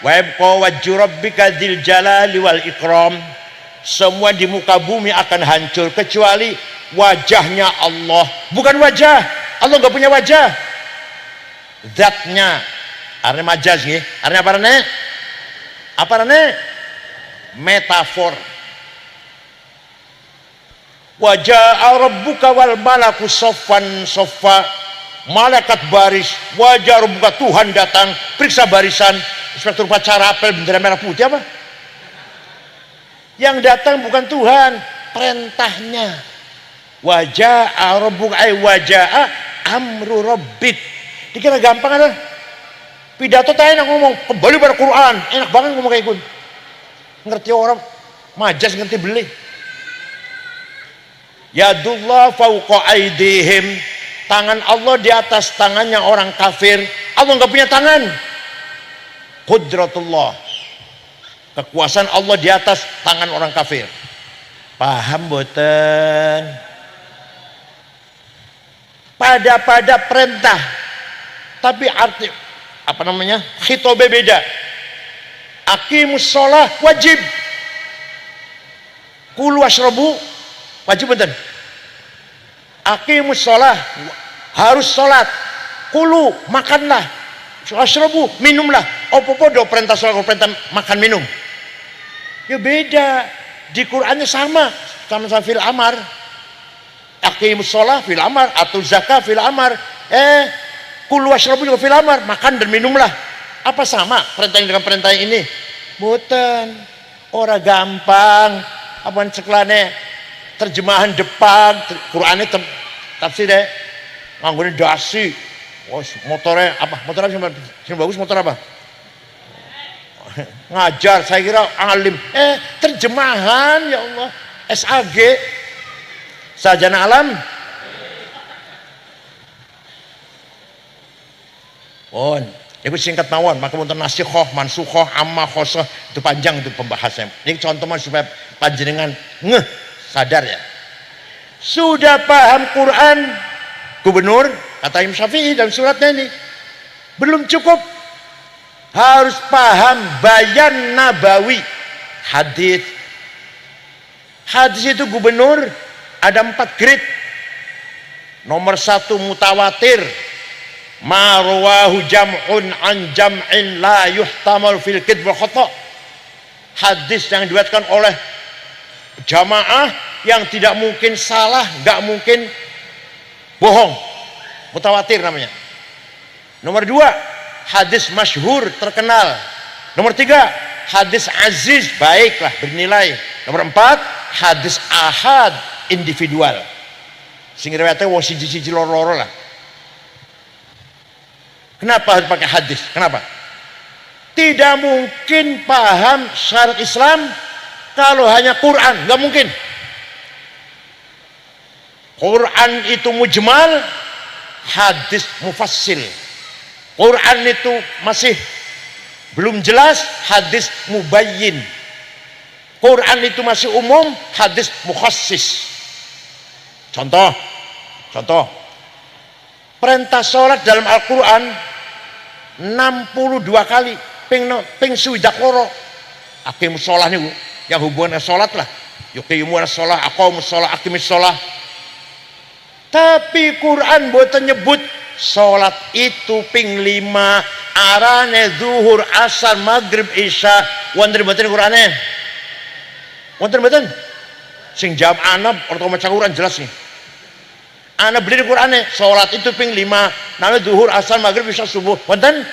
wa yabqa wajhu rabbika dzil jalali wal ikram. Semua di muka bumi akan hancur kecuali wajahnya Allah. Bukan wajah, Allah nggak punya wajah. Zatnya, artinya majaz nih. Artinya apa nih? Apa nih? Metafor. Wajah rabbuka wal malaku soffan soffa, malaikat baris. Wajah rabbuka, Tuhan datang, periksa barisan. Inspektur upacara apel bendera merah putih apa? Yang datang bukan Tuhan, perintahnya. Wajah rabbuka ay wajah amru rabbik. Dikira gampang ada? Pidato tak enak ngomong, kembali pada Quran, enak banget ngomong kayak gitu. Ngerti orang, majas ngerti beli. Yadullah fauqa aidihim, tangan Allah di atas tangannya orang kafir. Allah nggak punya tangan. Qudratullah, kekuasaan Allah di atas tangan orang kafir. Paham boten? Pada perintah, tapi arti apa namanya? Khitobe beda. Aqimus sholah wajib. Kulu washrabu wajib betul. Aqimus sholah harus sholat. Kulu makanlah. Washrabu minumlah. Apa-apa do perintah sholat, perintah makan minum. Ya beda. Di Qur'annya sama fil amar. Aqimus shalah fil amar, atuz zakah fil amar. Kulu washrabu juga fil amar, makan dan minumlah. Apa sama perintah dengan perintah ini? Mboten. Ora gampang. Apaan ceklane terjemahan depan Qur'annya tafsirnya nganggone dasi. Motornya apa? Motor apa sih bagus, motor apa? Ngajar, saya kira alim. Terjemahan, ya Allah. SAG Sarjana Alam. Itu singkat mawon, maka wonten nasikhoh, mansukhoh, amma, khosoh, itu panjang itu pembahasannya. Ini contoh supaya panjenengan sadar ya. Sudah paham Quran, gubernur kata Imam Syafi'i dalam suratnya ini belum cukup, harus paham bayan nabawi, hadis. Hadis itu gubernur ada 4 grade. Nomor 1 mutawatir, ma rawahu jam'un an jam'in la yuhtamal fil kidb wal khata'. Hadis yang diriwayatkan oleh jamaah yang tidak mungkin salah, nggak mungkin bohong, mutawatir namanya. Nomor 2, hadis masyhur terkenal. Nomor 3, hadis aziz, baiklah bernilai. Nomor 4, hadis ahad individual. Sing riwayate wong siji-siji loro-loro lah. Kenapa harus pakai hadis? Kenapa? Tidak mungkin paham syariat Islam kalau hanya Quran, nggak mungkin. Quran itu mujmal, hadis mufassil. Quran itu masih belum jelas, hadis mubayyin. Quran itu masih umum, hadis mukhassis. Contoh perintah sholat dalam Al-Quran 62 kali, ping swidak loro. Aqimus sholah niku yang hubungannya sholat lah. Yuqimus sholah, aqamus sholah, aqimus sholah. Tapi Quran boten nyebut sholat itu ping 5, arane zuhur, asar, maghrib, isya. Wonten boten Qurane? Wonten boten? Sing jawab ana orang maca Quran jelas nih. Ana beli di Qurane, sholat itu ping 5, namanya zuhur, asar, maghrib, isya, subuh. Wonten?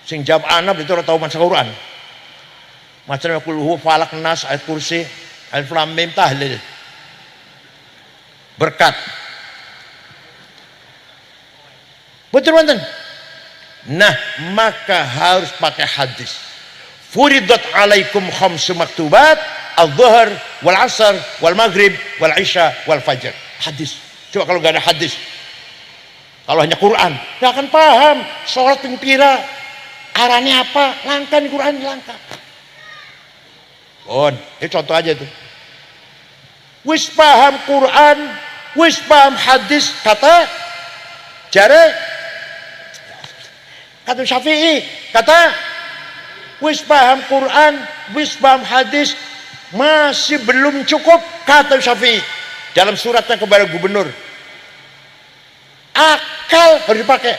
Sing jawab ana itu orang tahu maca Quran. Macam kulhu, falak, nas, ayat kursi, alif lam mim, tahlil. Berkat. Betul wonten? Nah, maka harus pakai hadis. Furidat alaikum khamsu maktubat, al-dhuhr wal asar wal maghrib wal isya wal fajr. Hadis. Coba kalau nggak ada hadis, kalau hanya Quran, nggak akan paham sholat ping pira, arahnya apa, langkah di Quran langkah. Ini contoh aja tuh. Wis paham Quran, wis paham hadis, kata Syafi'i, kata wis paham Quran, wis paham hadis, masih belum cukup, kata Syafi'i dalam suratnya kepada gubernur. Akal harus dipakai,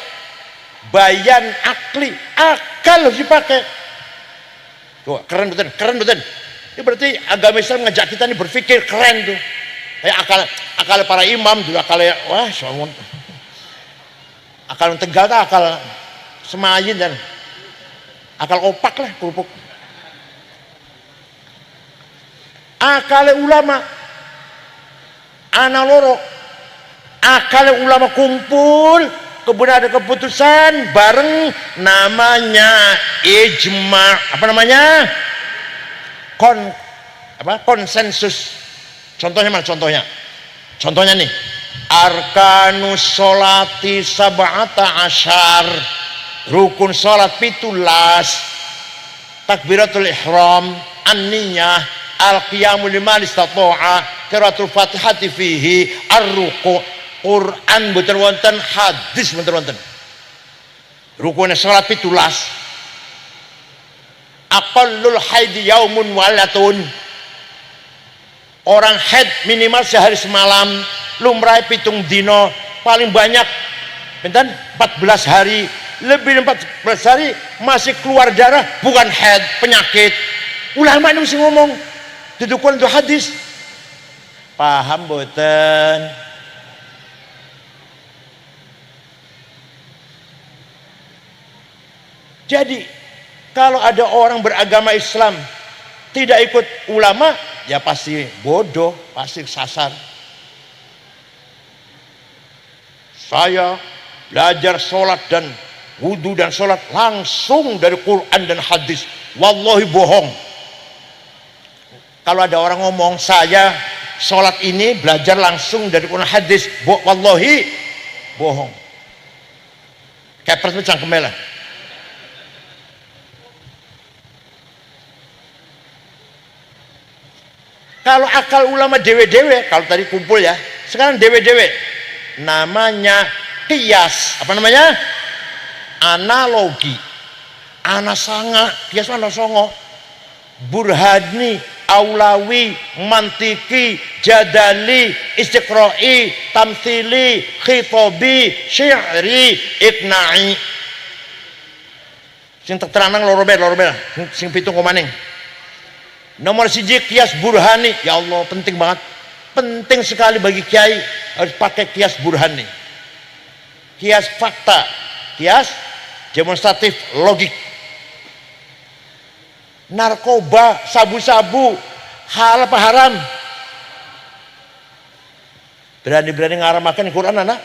bayan akli, akal harus dipakai. Tuh, keren betul. Ini berarti agama Islam ngajak kita nih berpikir, keren tuh. Kayak akal para imam juga akalnya, wah, akal Tegal tak, akal Semayin dan akal opak lah, kerupuk. Akal ulama, ana loro. Akal ulama kumpul, kemudian ada keputusan bareng, namanya ijma. Apa namanya? Konsensus. Contohnya mana? Contohnya nih, arkanus sholati sab'ata asyar, rukun sholat 17, takbiratul ihram, an-niyah, al-qiyamu liman istata'a, qiraatul fatihati fihi, ar-ruku'. Quran betul wonten, hadis betul wonten. Rukunnya sholat 17. Aqallul haidi yaumun walatun. Orang haid minimal sehari semalam, lumrah pitung dino, paling banyak 14 hari. Lebih dari 14 hari masih keluar darah, bukan haid, penyakit. Ulama ini mesti ngomong itu Quran itu hadis. Paham boten? Jadi kalau ada orang beragama Islam tidak ikut ulama, ya pasti bodoh, pasti sasar. Saya belajar sholat dan wudhu dan sholat langsung dari Quran dan hadis. Wallahi bohong. Kalau ada orang ngomong saya sholat ini belajar langsung dari Quran hadis, wallahi bohong. Kepres macam kemelah. Kalau akal ulama dewe-dewe, kalau tadi kumpul ya, sekarang dewe-dewe, namanya kias. Apa namanya? Analogi. Anasanga, kias anasongo. Burhani, aulawi, mantiki, jadali, istiqra'i, tamthili, khitobi, syi'ri, ikna'i. Sing terang lorobel, sing pitung komaning. Nomor siji kias burhani. Ya Allah, penting banget, penting sekali bagi kiai harus pakai kias burhani. Kias fakta, kias demonstratif logik. Narkoba, sabu-sabu, halal apa haram? Berani-berani ngaramakan Quran anak.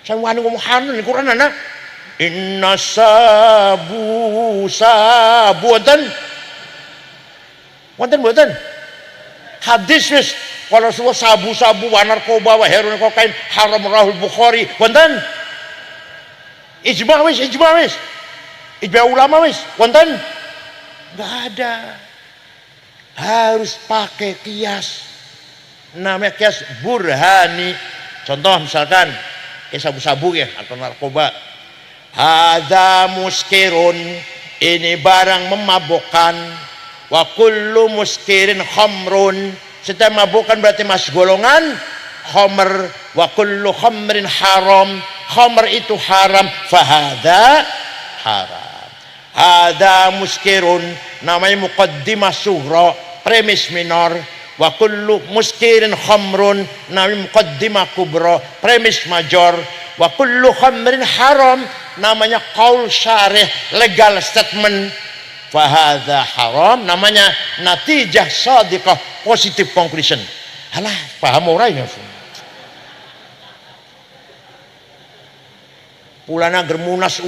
Saya wani ngomong haram di Quran anak. Inna sabu wonten boten hadis wis kalau Rasulullah sabu-sabu wa narkoba wa heroin kokain haram rahul Bukhari wonten ijma ulama wis wonten enggak ada. Harus pakai kias, namanya kias burhani. Contoh misalkan sabu-sabu ya atau narkoba, hadza muskirun, ini barang memabukkan. Wa kullu muskirin khamrun, setiap mabukkan berarti masuk golongan khamr. Wa kullu khamrin haram, khamr itu haram. Fahada haram. Hada muskirun, namanya muqaddimah sughra, premis minor. Wa kullu muskirin khamrun, namanya muqaddimah kubra, premis major. Wa kullu khamrin haram, namanya qaul syarih, legal statement. Fahadha haram, namanya natijah sadiqah, positive conclusion. Alah, paham orang ya? Pulana germunas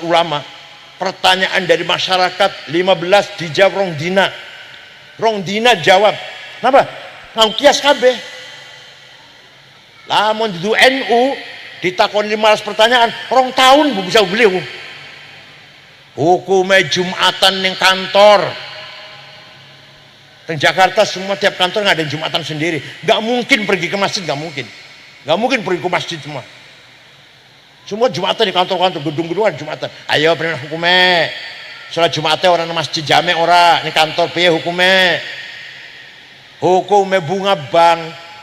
ulama, pertanyaan dari masyarakat 15 dijawab rong dina jawab. Kenapa? Ngau kias kabeh. Lamun di NU ditakon 15 pertanyaan, rong tahun bisa beliau. Hukumnya Jumatan ning kantor. Di Jakarta semua tiap kantor ngadain Jumatan sendiri. Gak mungkin pergi ke masjid, gak mungkin pergi ke masjid semua. Semua Jumatan di kantor-kantor, gedung-gedungan Jumatan. Ayo bener hukumnya. Sholat Jumatnya orang masjid jame ora, ini kantor piye hukumnya? Hukumnya bunga bank,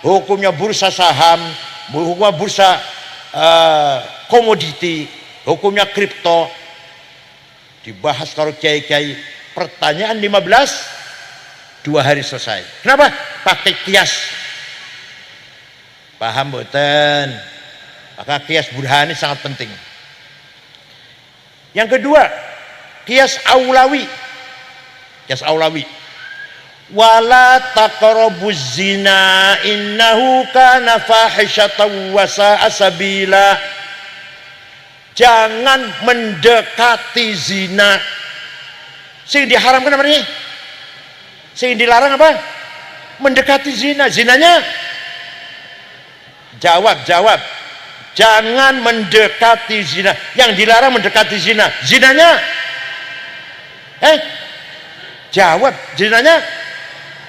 hukumnya bursa saham, hukumnya bursa komoditi, hukumnya kripto. Dibahas kalau kiai-kiai, pertanyaan 15 2 hari selesai. Kenapa? Pakai kias. Paham boten? Maka kias burhani sangat penting. Yang kedua, kias aulawi. Wala taqrabuz zina innahu kana fahisyatan wa sa'a sabila. Jangan mendekati zina. Sing diharamkan apa nih? Sing dilarang apa? Mendekati zina. Zinanya? Jawab. Jangan mendekati zina. Yang dilarang mendekati zina. Zinanya? Jawab. Zinanya?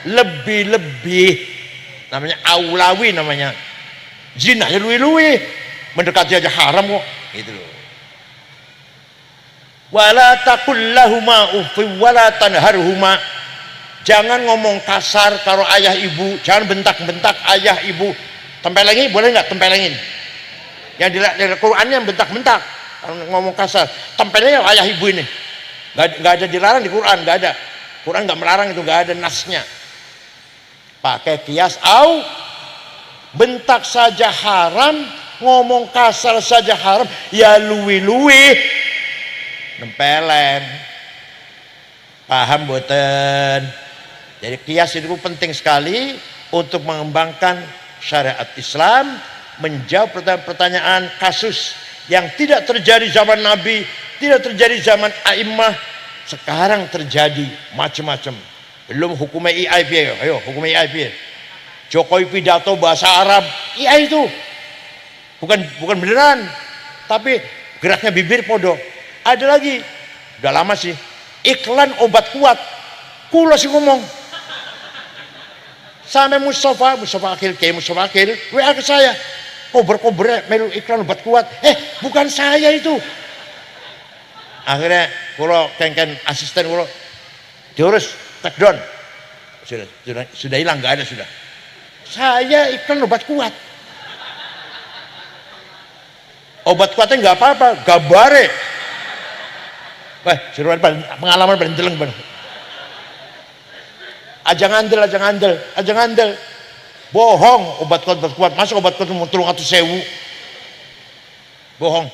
Lebih-lebih. Namanya aulawi namanya. Zinanya luwi-luwi. Mendekati aja haram kok. Gitu loh. Wala taqul lahuma uffin wala tanharhuma. Jangan ngomong kasar kalau ayah ibu, jangan bentak-bentak ayah ibu. Tempelengin boleh nggak? Tempelengin. Yang di Qurannya bentak-bentak, ngomong kasar. Tempelengin ayah ibu ini. Nggak ada dilarang di Quran, nggak ada. Quran nggak melarang itu, nggak ada nasnya. Pakai kias, bentak saja haram, ngomong kasar saja haram, ya luwi-luwi nempelen. Paham boten? Jadi kias itu penting sekali untuk mengembangkan syariat Islam, menjawab pertanyaan kasus yang tidak terjadi zaman Nabi, tidak terjadi zaman A'immah, sekarang terjadi macam-macam. Belum hukum IAIP, ayo hukum IAIP. Jokowi pidato bahasa Arab, IA itu bukan beneran, tapi geraknya bibir podo. Ada lagi, udah lama sih, iklan obat kuat, kulo sih ngomong. Sampai Mustafa Akhil, Kiai Mustafa Akhil, WA ke saya, kober melu iklan obat kuat. Bukan saya itu. Akhirnya kulo kengken asisten kulo diurus take down. Sudah hilang, nggak ada sudah. Saya iklan obat kuat. Obat kuatnya nggak apa-apa, gabare. Wah, suruhan pengalaman berendeleng bener. Aja ngandel. Bohong, obat kuat. Masa obat kuat mau 300.000? Bohong.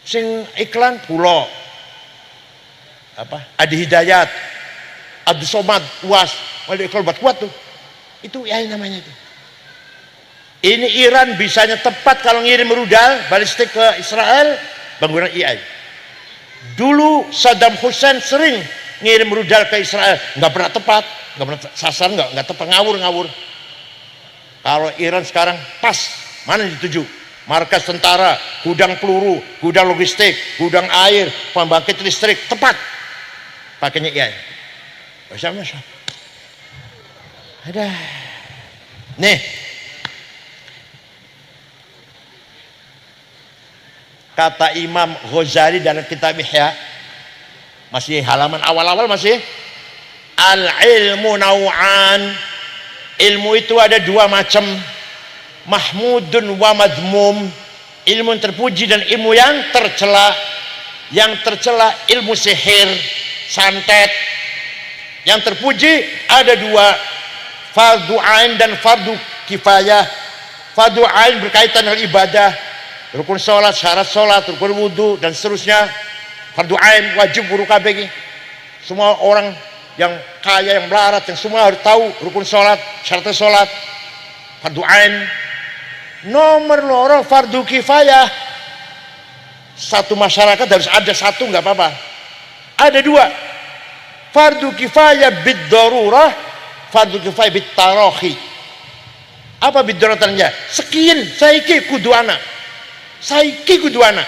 Sing iklan pulo. Adi Hidayat, Abdul Somad, UAS, ada iklan obat kuat tuh. Itu ya namanya itu. Ini Iran bisanya tepat kalau ngirim rudal balistik ke Israel menggunakan AI. Dulu Saddam Hussein sering ngirim rudal ke Israel, nggak pernah tepat, nggak pernah sasar, nggak tepat, ngawur. Kalau Iran sekarang pas, mana dituju? Markas tentara, gudang peluru, gudang logistik, gudang air, pembangkit listrik, tepat. Pakainya AI. Masya. Ada. Nih. Kata Imam Ghazali dalam kitab Ihya, masih halaman awal-awal masih, al-ilmu naw'an, ilmu itu ada dua macam, mahmudun wa madmum, ilmu yang terpuji dan ilmu yang tercela. Yang tercela ilmu sihir, santet. Yang terpuji ada dua, fardu ain dan fardu kifayah. Fardu ain berkaitan dengan ibadah, rukun sholat, syarat sholat, rukun wudhu dan seterusnya. Fardu ain wajib guru kabeh. Semua orang yang kaya, yang melarat, yang semua harus tahu rukun sholat, syarat sholat. Fardu ain. Nomor loro fardu kifayah. Satu masyarakat harus ada satu, nggak apa-apa. Ada dua. Fardu kifayah bid darurah, fardu kifayah bid tarohi. Apa bid darurahnya? Sekian saiki kudu anak. Saiki kudu anak.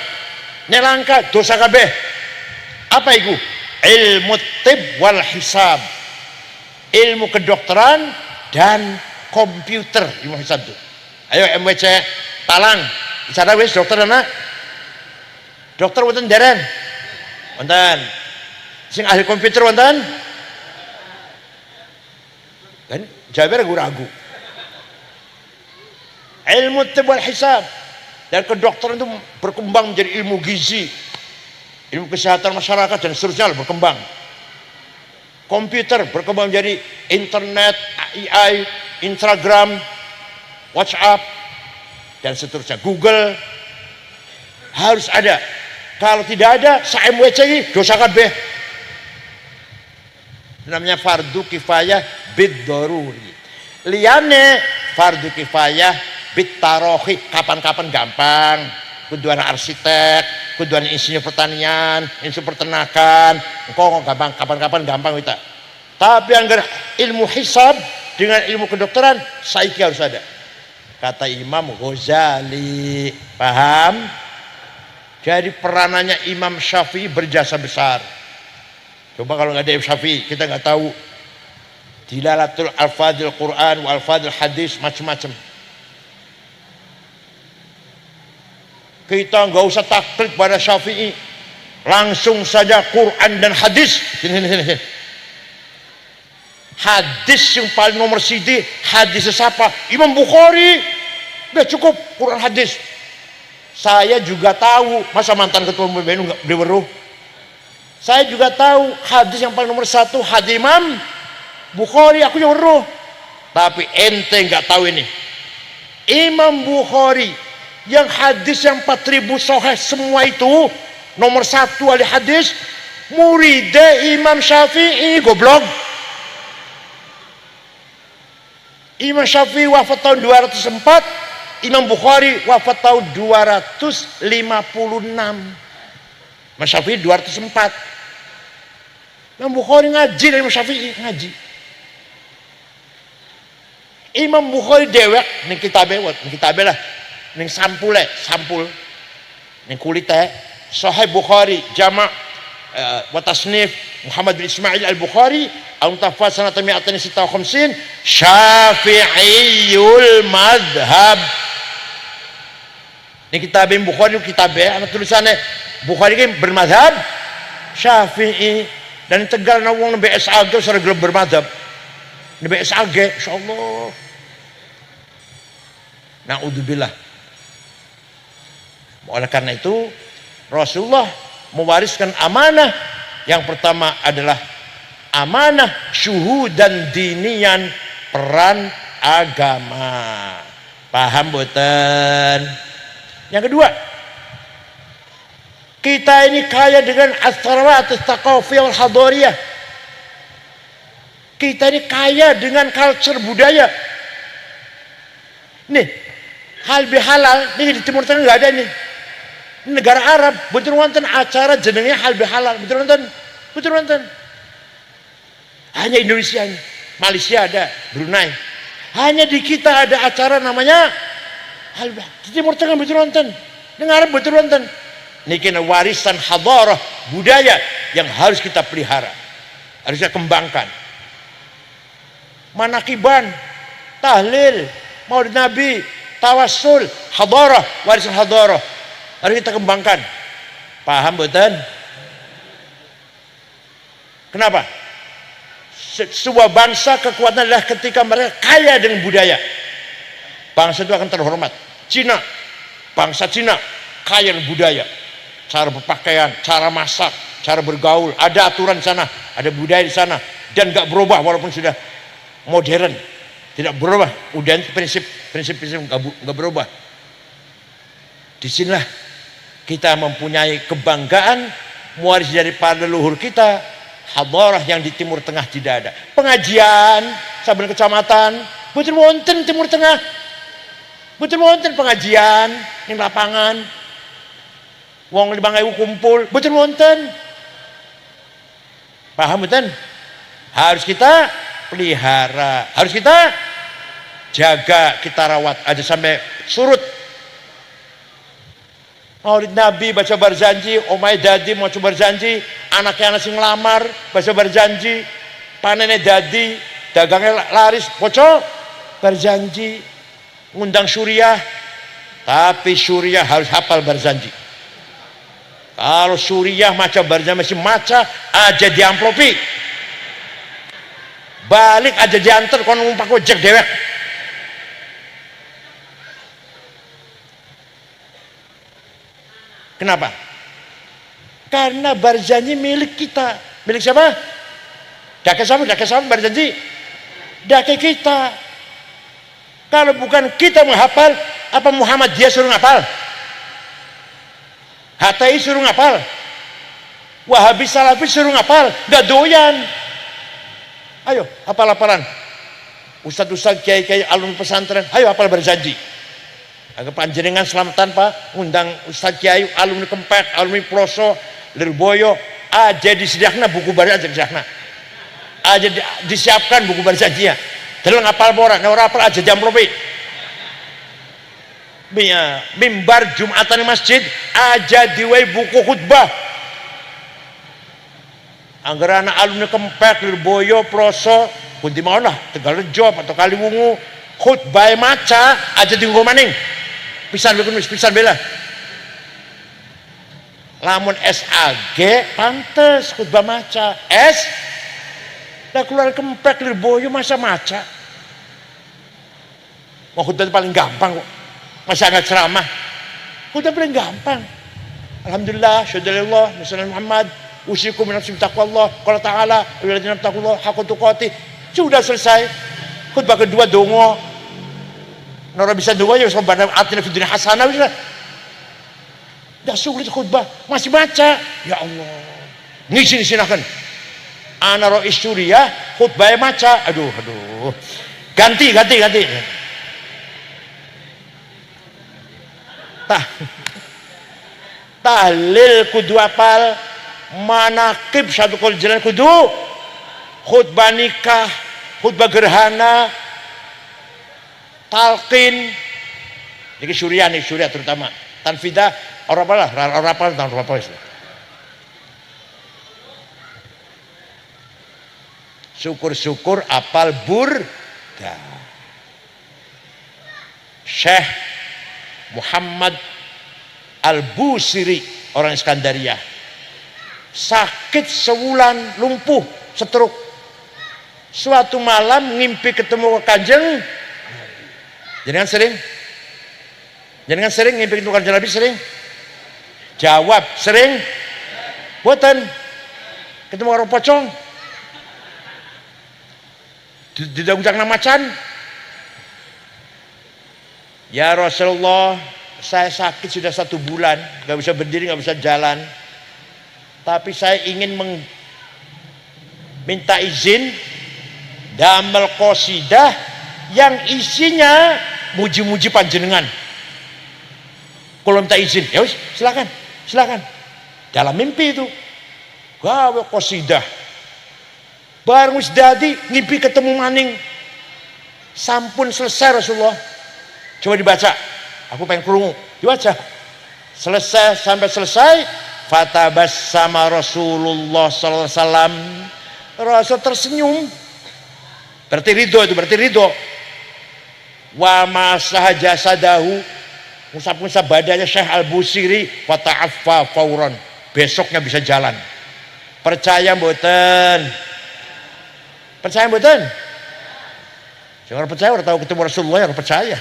Nelangka dosa kabeh. Apa itu? Ilmu tib wal hisab. Ilmu kedokteran dan komputer. Ilmu hisab itu. Ayo MWC Talang. Bicara wis dokter anak. Dokter wonten deren. Wonten. Sing ahli komputer wonten? Kan jawabnya ragu-ragu. Ilmu tib wal hisab. Dan kedokteran itu berkembang menjadi ilmu gizi, ilmu kesehatan masyarakat dan seterusnya berkembang. Komputer berkembang menjadi internet, AI, Instagram, WhatsApp dan seterusnya. Google harus ada. Kalau tidak ada, sa-MWC ini dosa kabeh. Namanya fardu kifayah bid daruri. Liyane fardu kifayah bitarohi, kapan-kapan gampang. Kudu anak arsitek, kudu anak insinyur pertanian, insinyur peternakan, engkau gampang, kapan-kapan gampang kita. Tapi anggar ilmu hisab dengan ilmu kedokteran, saiki harus ada. Kata Imam Ghazali, paham? Jadi peranannya Imam Syafi'i berjasa besar. Coba kalau nggak ada Imam Syafi'i, kita nggak tahu dilalatul alfadil Quran, wal alfadil hadis, macam-macam. Kita nggak usah taklid pada Syafi'i, langsung saja Quran dan hadis. Sini. Hadis yang paling nomor sidi, hadis siapa? Imam Bukhari. Udah cukup Quran hadis. Saya juga tahu, masa mantan ketua umum PBNU nggak diweruh? Saya juga tahu hadis yang paling nomor 1 hadis Imam Bukhari, aku yang weruh. Tapi ente nggak tahu ini. Imam Bukhari yang hadis yang 4000 sahih semua itu nomor 1 ahli hadis, muridnya Imam Syafi'i, goblok. Imam Syafi'i wafat tahun 204, Imam Bukhari wafat tahun 256. Imam Syafi'i 204. Imam Bukhari ngaji dari Imam Syafi'i, ngaji. Imam Bukhari dewek ning kitabe lah, ning sampul ning kulite Sahih Bukhari jama' wa tasnif Muhammad bin Ismail al-Bukhari al-mutawaffat sanata 256 Syafi'iyul madhab. Ning kitabe Bukhari kitabe ana tulisannya Bukhari ki bermadhab Syafi'i. Dan Tegal na wong nembe SAG sare gelem bermadhab. Nembe SAG insyaallah. Naudzubillah. Oleh karena itu Rasulullah mewariskan amanah. Yang pertama adalah amanah syuhudan dinian, peran agama. Paham boten? Yang kedua, kita ini kaya dengan as-sarawat as-thaqafiyah wal hadariyah. Kita ini kaya dengan culture budaya. Nih, hal bihalal ini di Timur Tengah nggak ada nih. Ini negara Arab, betul wonten acara jenengnya hal bihalal, betul wonten. Hanya Indonesia ini, Malaysia ada, Brunei. Hanya di kita ada acara namanya hal bihalal. Di Timur Tengah betul wonten, di Arab betul wonten. Niki warisan hadarah budaya yang harus kita pelihara, harus kita kembangkan. Manakiban, tahlil, maulid Nabi, tawassul, hadarah, warisan hadarah harus kita kembangkan. Paham betul? Kenapa? Sebuah bangsa kekuatan adalah ketika mereka kaya dengan budaya. Bangsa itu akan terhormat. Cina, bangsa Cina kaya dengan budaya. Cara berpakaian, cara masak, cara bergaul, ada aturan di sana, ada budaya di sana, dan nggak berubah walaupun sudah modern, tidak berubah. Udah prinsip nggak berubah. Disinilah kita mempunyai kebanggaan mewaris dari para leluhur kita, hadarah yang di Timur Tengah tidak ada. Pengajian saben kecamatan, betul wonten Timur Tengah, betul wonten pengajian di lapangan. Wong 5.000 kumpul, betul wonten. Paham betul? Harus kita pelihara, harus kita jaga, kita rawat, ada sampai surut. Maulid Nabi baca berjanji, omai dadi mau coba berjanji, anaknya anak sing lamar baca berjanji, panennya dadi, dagangnya laris, bocor berjanji, ngundang Suriah, tapi Suriah harus hafal berjanji. Kalau Suriah maca barja masih maca aja diamplopi, balik aja diantar kon numpak ojek dewek. Kenapa? Karena berjanji milik kita. Milik siapa? Dake sama berjanji. Dake kita. Kalau bukan kita menghafal, apa Muhammad dia suruh ngapal? HTI suruh ngapal, Wahabi Salafi suruh ngapal, gak doyan. Ayo hafal-hafalan. Ustadz-ustadz, kiai-kiai, alumni pesantren, ayo hafal berjanji. Agar panjenengan selamatan Pak, undang Ustadz Kiai, alumni Kempek, alumni Ploso, Lirboyo, aja disediakan buku baru aja disediakan. Aja disiapkan buku berjanjinya. Dalam ngapal borak, ora apal aja jam lebih. Mimbar Jumatan masjid aja diwe buku khutbah. Anggaran anak alumni Kempek, Lirboyo, Ploso, pun di mana Tegalrejo atau Kaliwungu, khutbah maca aja tinggal maning. Pisan bela. Lamun SAG pantes khutbah maca. Dah keluar Kempek, Lirboyo masa maca. Mau khutbah paling gampang kok. Masa nggak ceramah. Khutbah paling gampang. Alhamdulillah, syadalillah, Nabi Muhammad, usikum min nafsi taqwallah, qala ta'ala, walladzina taqullah haqqa tuqatih. Sudah selesai. Khutbah kedua dongo. Nora bisa dongo ya sabana atina fid dunya hasanah wis. Dah sulit khutbah, masih baca. Ya Allah. Ngisi silakan. Ana ra'is Suriah, khutbah maca. Aduh. Ganti. Tahlil kudu apal, manaqib satu kali jalan kudu, khutbah nikah, khutbah gerhana, talqin. Ini Suriah terutama. Tanfidah orang apa tahun berapa itu? Syukur-syukur apal burda. Syekh Muhammad Al-Busiri orang Iskandaria sakit sebulan, lumpuh, stroke. Suatu malam ngimpi ketemu Kanjeng. Jangan sering ngimpi ketemu Kanjeng Nabi sering. Jawab sering. Boten ketemu orang pocong. Di ujang namacan. Ya Rasulullah, saya sakit sudah 1 bulan, nggak bisa berdiri, nggak bisa jalan. Tapi saya ingin minta izin damel qasidah yang isinya muji-muji panjenengan. Kalau minta izin, ya wis, silakan. Dalam mimpi itu, gawe qasidah. Bareng wis dadi ngimpi ketemu maning. Sampun selesai Rasulullah. Coba dibaca. Aku pengen krungu. Dibaca. Sampai selesai, fatabassama Rasulullah sallallahu alaihi wasallam. Rasul tersenyum. Berarti ridho. Wa masaha jasadahu, ngusap-ngusap badannya Syekh Al-Busiri, fata'affa fauran. Besoknya bisa jalan. Percaya mboten? Jangan percaya, udah tahu ketemu Rasulullah yang percaya.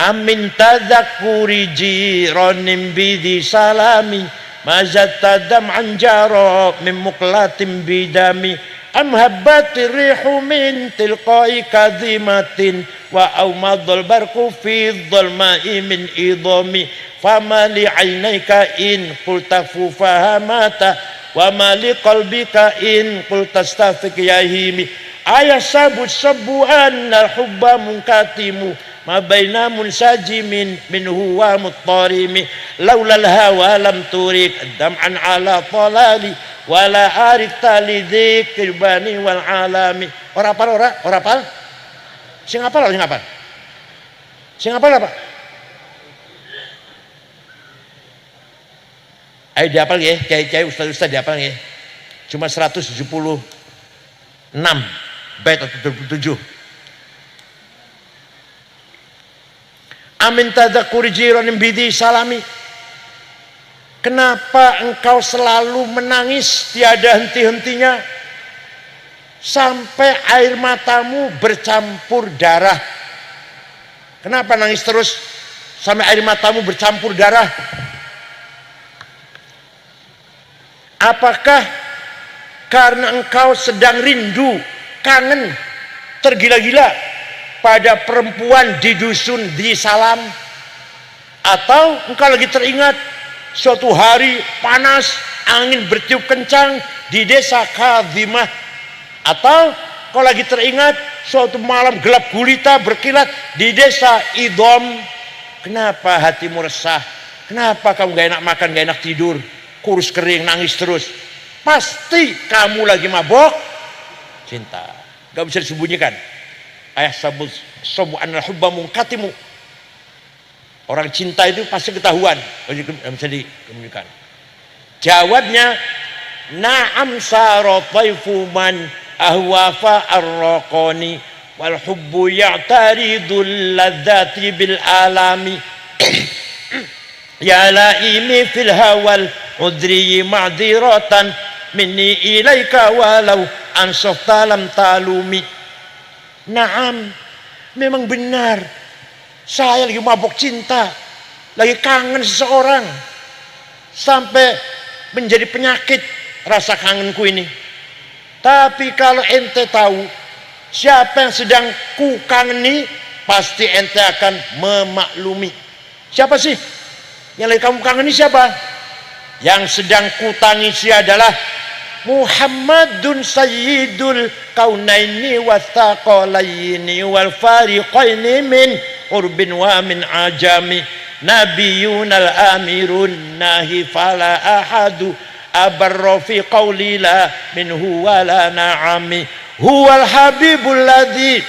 Amin tadzakuri jiranim bidi salami mazatadam anjaro min muqlatin bidami am habbati rihu min tilqai kadhimatin wa aumadul barqu fi dhalma'i min idami fama li aynayka in qultafu fahamata wa ma li qalbika in qultastafiq yahimi ayasabut sabu'an al-hubba munkatimu ma baina munsajimin minhu wa muttarimi laulal hawa lam turik dam'an ala talali wala arikta li dzikri bani wal alami. Ora apal sing apal apa ayo dihafal ya, kiai-kiai ustaz dihafal ya. Cuma 176 bait atau 77. Amin tadzakuri jiranin bidi salami. Kenapa engkau selalu menangis tiada henti-hentinya sampai air matamu bercampur darah? Kenapa nangis terus sampai air matamu bercampur darah? Apakah karena engkau sedang rindu, kangen, tergila-gila pada perempuan di dusun di Salam? Atau engkau lagi teringat suatu hari panas, angin bertiup kencang di desa Kadhimah? Atau kau lagi teringat suatu malam gelap gulita berkilat di desa Idom? Kenapa hatimu resah? Kenapa kamu gak enak makan, gak enak tidur, kurus kering, nangis terus? Pasti kamu lagi mabok cinta, gak bisa disembunyikan. Ayah sabut sobu anal hubba munkatimu. Orang cinta itu pasti ketahuan, gak bisa dikemudikan. Jawabnya, na'am sarataifu man ahwafa arraqani wal hubbu ya'taridul ladzati bil alami ya laimi fil hawal udri ma'diratan minni ilaika walau ansofta lam talumi. Naam, memang benar Saya lagi mabuk cinta, lagi kangen seseorang, sampai menjadi penyakit rasa kangenku ini. Tapi kalau ente tahu siapa yang sedang ku kangeni, pasti ente akan memaklumi. Siapa sih yang lagi kamu kangeni? Siapa? Yang sedang ku tangisi adalah Muhammadun sayyidul kaunaini wathaqalaini wal fariqaini min urbin wa min ajami, nabiyun al amirun nahi fala ahadu abarra fi qawli la minhu wala na'ami, huwal habibul ladzi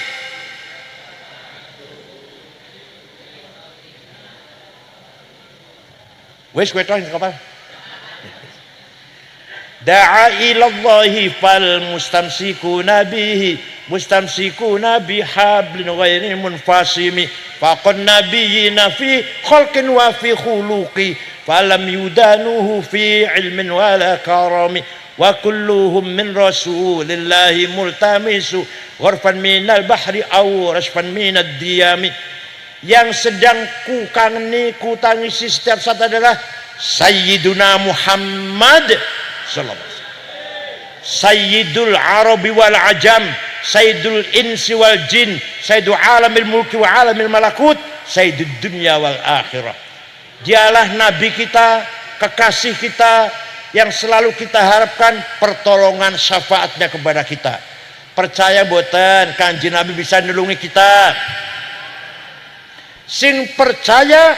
wes gue tahu kapan da'a ilallahi fal mustamsikuna bihi mustamsikuna bihablin ghairi munfasimi faqad nabiyina fi khalqin wa fi khuluqi falam yudanuhu fi ilmin wala karami wa kulluhum min rasulillahi multamisu gharfan minal bahri aw rashfan minad diyami. Yang sedang ku kangeni, ku tangisi setiap saat adalah Sayyiduna Muhammad sallallahu alaihi wasallam, Sayyidul Arabi wal Ajam, Sayyidul Insi wal Jin, Sayyidul Alamil Mulki wa Alamil Malakut, Sayyidul Dunya wal Akhirah. Dialah Nabi kita, kekasih kita, yang selalu kita harapkan pertolongan syafaatnya kepada kita. Percaya boten Kanjeng Nabi bisa nulungi kita? Sing percaya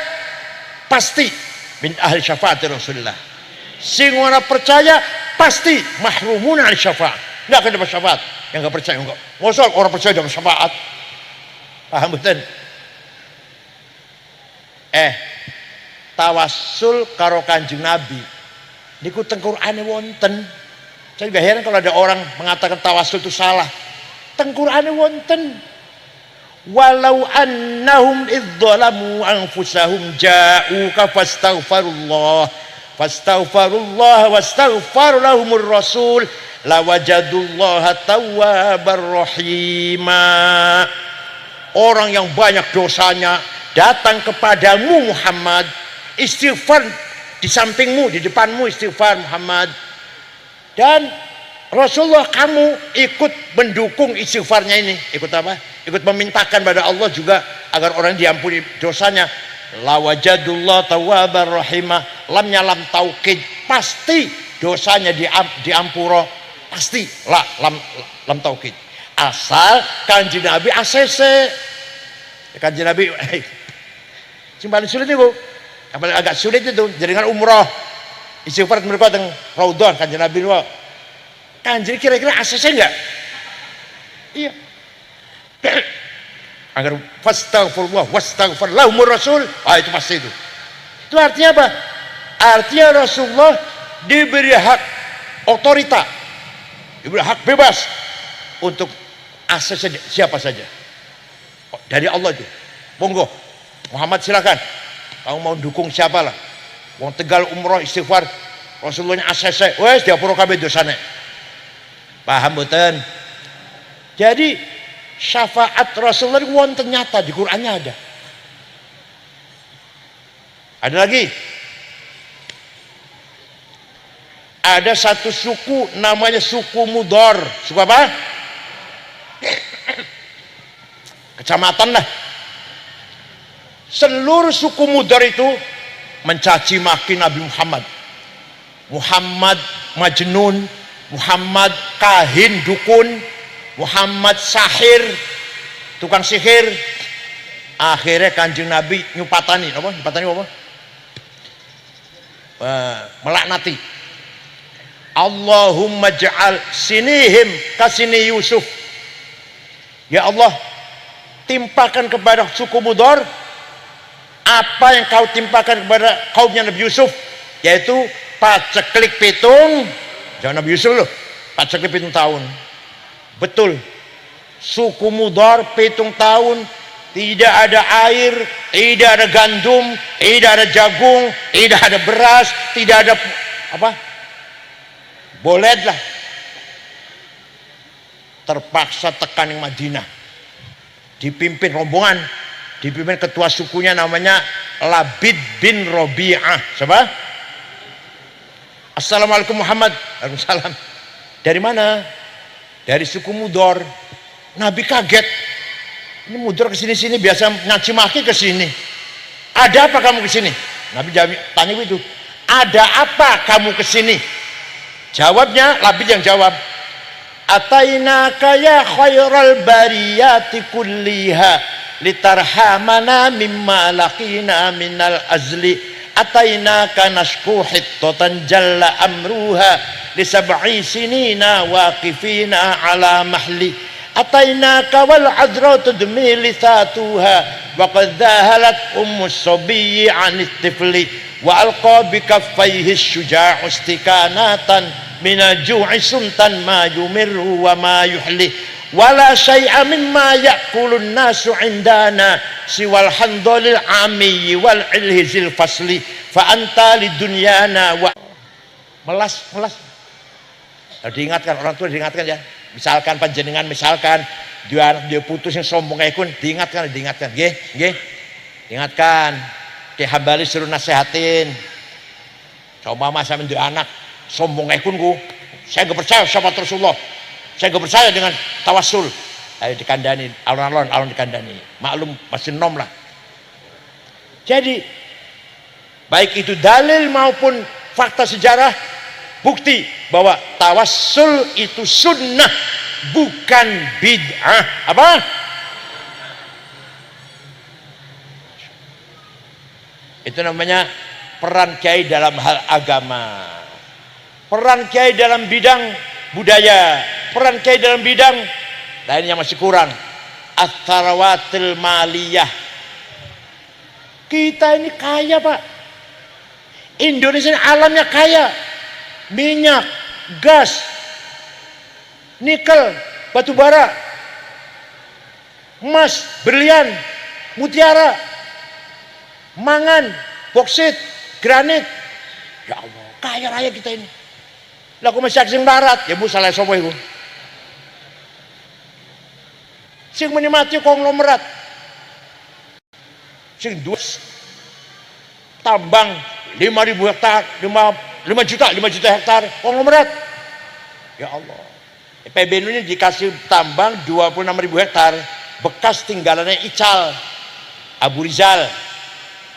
pasti min ahli syafaat Rasulullah. Sing ora percaya pasti mahrumun ahli syafaat. Enggak akan dapat syafaat. Yang enggak percaya enggak. Mosok orang percaya dapat syafaat. Paham betul? Tawassul karo Kanjeng Nabi niku teng Qur'ane wonten. Saya juga heran kalau ada orang mengatakan tawassul itu salah. Teng Qur'ane wonten. Walau annahum idzalamu anfusahum ja'uka fastaghfirullah wastaghfar lahumur rasul lawajadullaha tawwabar rahima. Orang yang banyak dosanya datang kepadamu Muhammad, istighfar di sampingmu, di depanmu istighfar Muhammad, dan Rasulullah kamu ikut mendukung istighfarnya ini. Ikut apa? Ikut memintakan pada Allah juga agar orang diampuni dosanya. Lawajadullah tawwabar rahimah. Lamnya lam taukid, pasti dosanya diampuro, pasti lam taukid. Asal Kanjeng Nabi ACC. Kanjeng Nabi simpan sulit itu. Apalagi agak sulit itu jaringan umroh. Istighfar mereka teng Raudhah Kanjeng Nabi dua. Kanjeng kira-kira ACC enggak? Iya. Agar fastaghfirullah wastaghfar lahumur rasul, itu pasti itu. Itu artinya apa? Artinya Rasulullah diberi hak otorita, diberi hak bebas untuk ACC siapa saja. Dari Allah itu. Monggo Muhammad silakan. Kamu mau dukung siapalah. Wong Tegal umroh istighfar, Rasulullahnya ACC, wes diapura kabeh dosane. Paham mboten? Jadi syafaat Rasulullah wonten nyata di Qur'annya ada. Ada lagi. Ada satu suku namanya suku Mudhar. Suku apa? Kecamatan lah. Seluruh suku Mudhar itu mencaci maki Nabi Muhammad. Muhammad majnun, Muhammad kahin dukun, Muhammad sahir, tukang sihir. Akhirnya Kanjeng Nabi nyupatani apa? Nyupatani apa? Melaknati. Allahumma ja'al sinihim kasini Yusuf. Ya Allah, timpakan kepada suku Mudhar apa yang kau timpakan kepada kaumnya Nabi Yusuf, yaitu paceklik pitung. Jangan Nabi Yusuf loh, paceklik pitung tahun. Betul, suku Mudhar pitung tahun tidak ada air, tidak ada gandum, tidak ada jagung, tidak ada beras, tidak ada apa, boleh lah. Terpaksa tekan yang Madinah, dipimpin rombongan dipimpin ketua sukunya namanya Labid bin Robi'ah. Siapa? Assalamualaikum Muhammad. Waalaikumsalam. Dari mana? Dari suku Mudor. Nabi kaget. Ini Mudor kesini-sini biasa ngaci maki kesini. Ada apa kamu kesini? Nabi tanya itu. Ada apa kamu kesini? Jawabnya Labid yang jawab. Atainaka ya khairal bariyati kulliha litarhamana mimma laqina minal azli. Atainaka nashku hittatan jalla amruha lisab'i sinina waqifina ala mahli. Atainaka wal adra tudmi lithatuha wa qad dhahalat ummus sabiyyi 'anit tifli wa alqa bi kaffayhi syuja'u istikanatan minal ju'i suntan ma yumirru wa ma yuhli wala syai'a mimma ya'kulun nasu indana siwal handalil amiyyi wal ilhizil fasli fa anta lidunyana wa melas. Diingatkan orang tua, diingatkan ya. Misalkan panjenengan misalkan dia putus yang sombong kayak kun, diingatkan nggih diingatkan. Ki Hambali suruh nasehatin. Coba masa menjadi anak sombong kayak kun ku, saya gak percaya sama Rasulullah, saya gak percaya dengan tawassul. Ayo dikandani, alon-alon dikandani. Maklum masih nom lah. Jadi baik itu dalil maupun fakta sejarah bukti bahwa tawassul itu sunnah, bukan bid'ah. Apa? Itu namanya peran kiai dalam hal agama, peran kiai dalam bidang budaya, peran kiai dalam bidang lainnya masih kurang. At-tarawatil maliyah. Kita ini kaya Pak. Indonesia ini alamnya kaya. Minyak, gas, nikel, batu bara, emas, berlian, mutiara, mangan, boksit, granit. Ya Allah, kaya raya kita ini. Lah kok masih sing barat, ya Bu salah sapa iku. Sing menikmati konglomerat. Sing duwe tambang 5.000 hektar, 5 juta hektar konglomerat. Ya Allah. PBNU ini dikasih tambang 26.000 hektar bekas tinggalannya Ical Abu Rizal.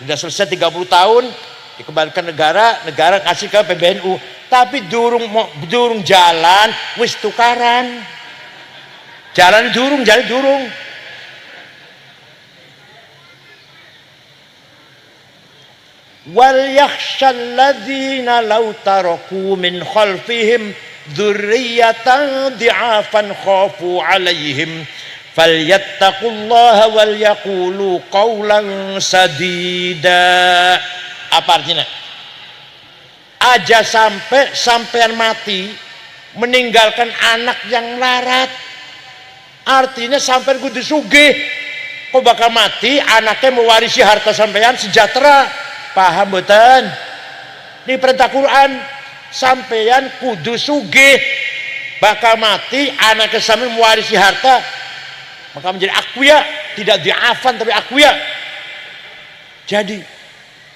Sudah selesai 30 tahun dikembalikan negara kasih ke PBNU, tapi durung jalan wis tukaran. Jalan durung. Wal yakhshal ladzina law taraku min khalfihim dzurriyyatan dhi'afan khafu 'alaihim falyattaqullaha wal yaqulu qawlan sadida. Apa artinya? Aja sampean mati meninggalkan anak yang melarat. Artinya sampean kudu sugih. Kok bakal mati anaknya mewarisi harta sampean sejahtera. Paham mboten? Ini perintah Quran. Sampeyan kudu sugih, bakal mati anaknya sampeyan mewarisi harta, maka menjadi aqwiya, tidak di'afan tapi aqwiya. Jadi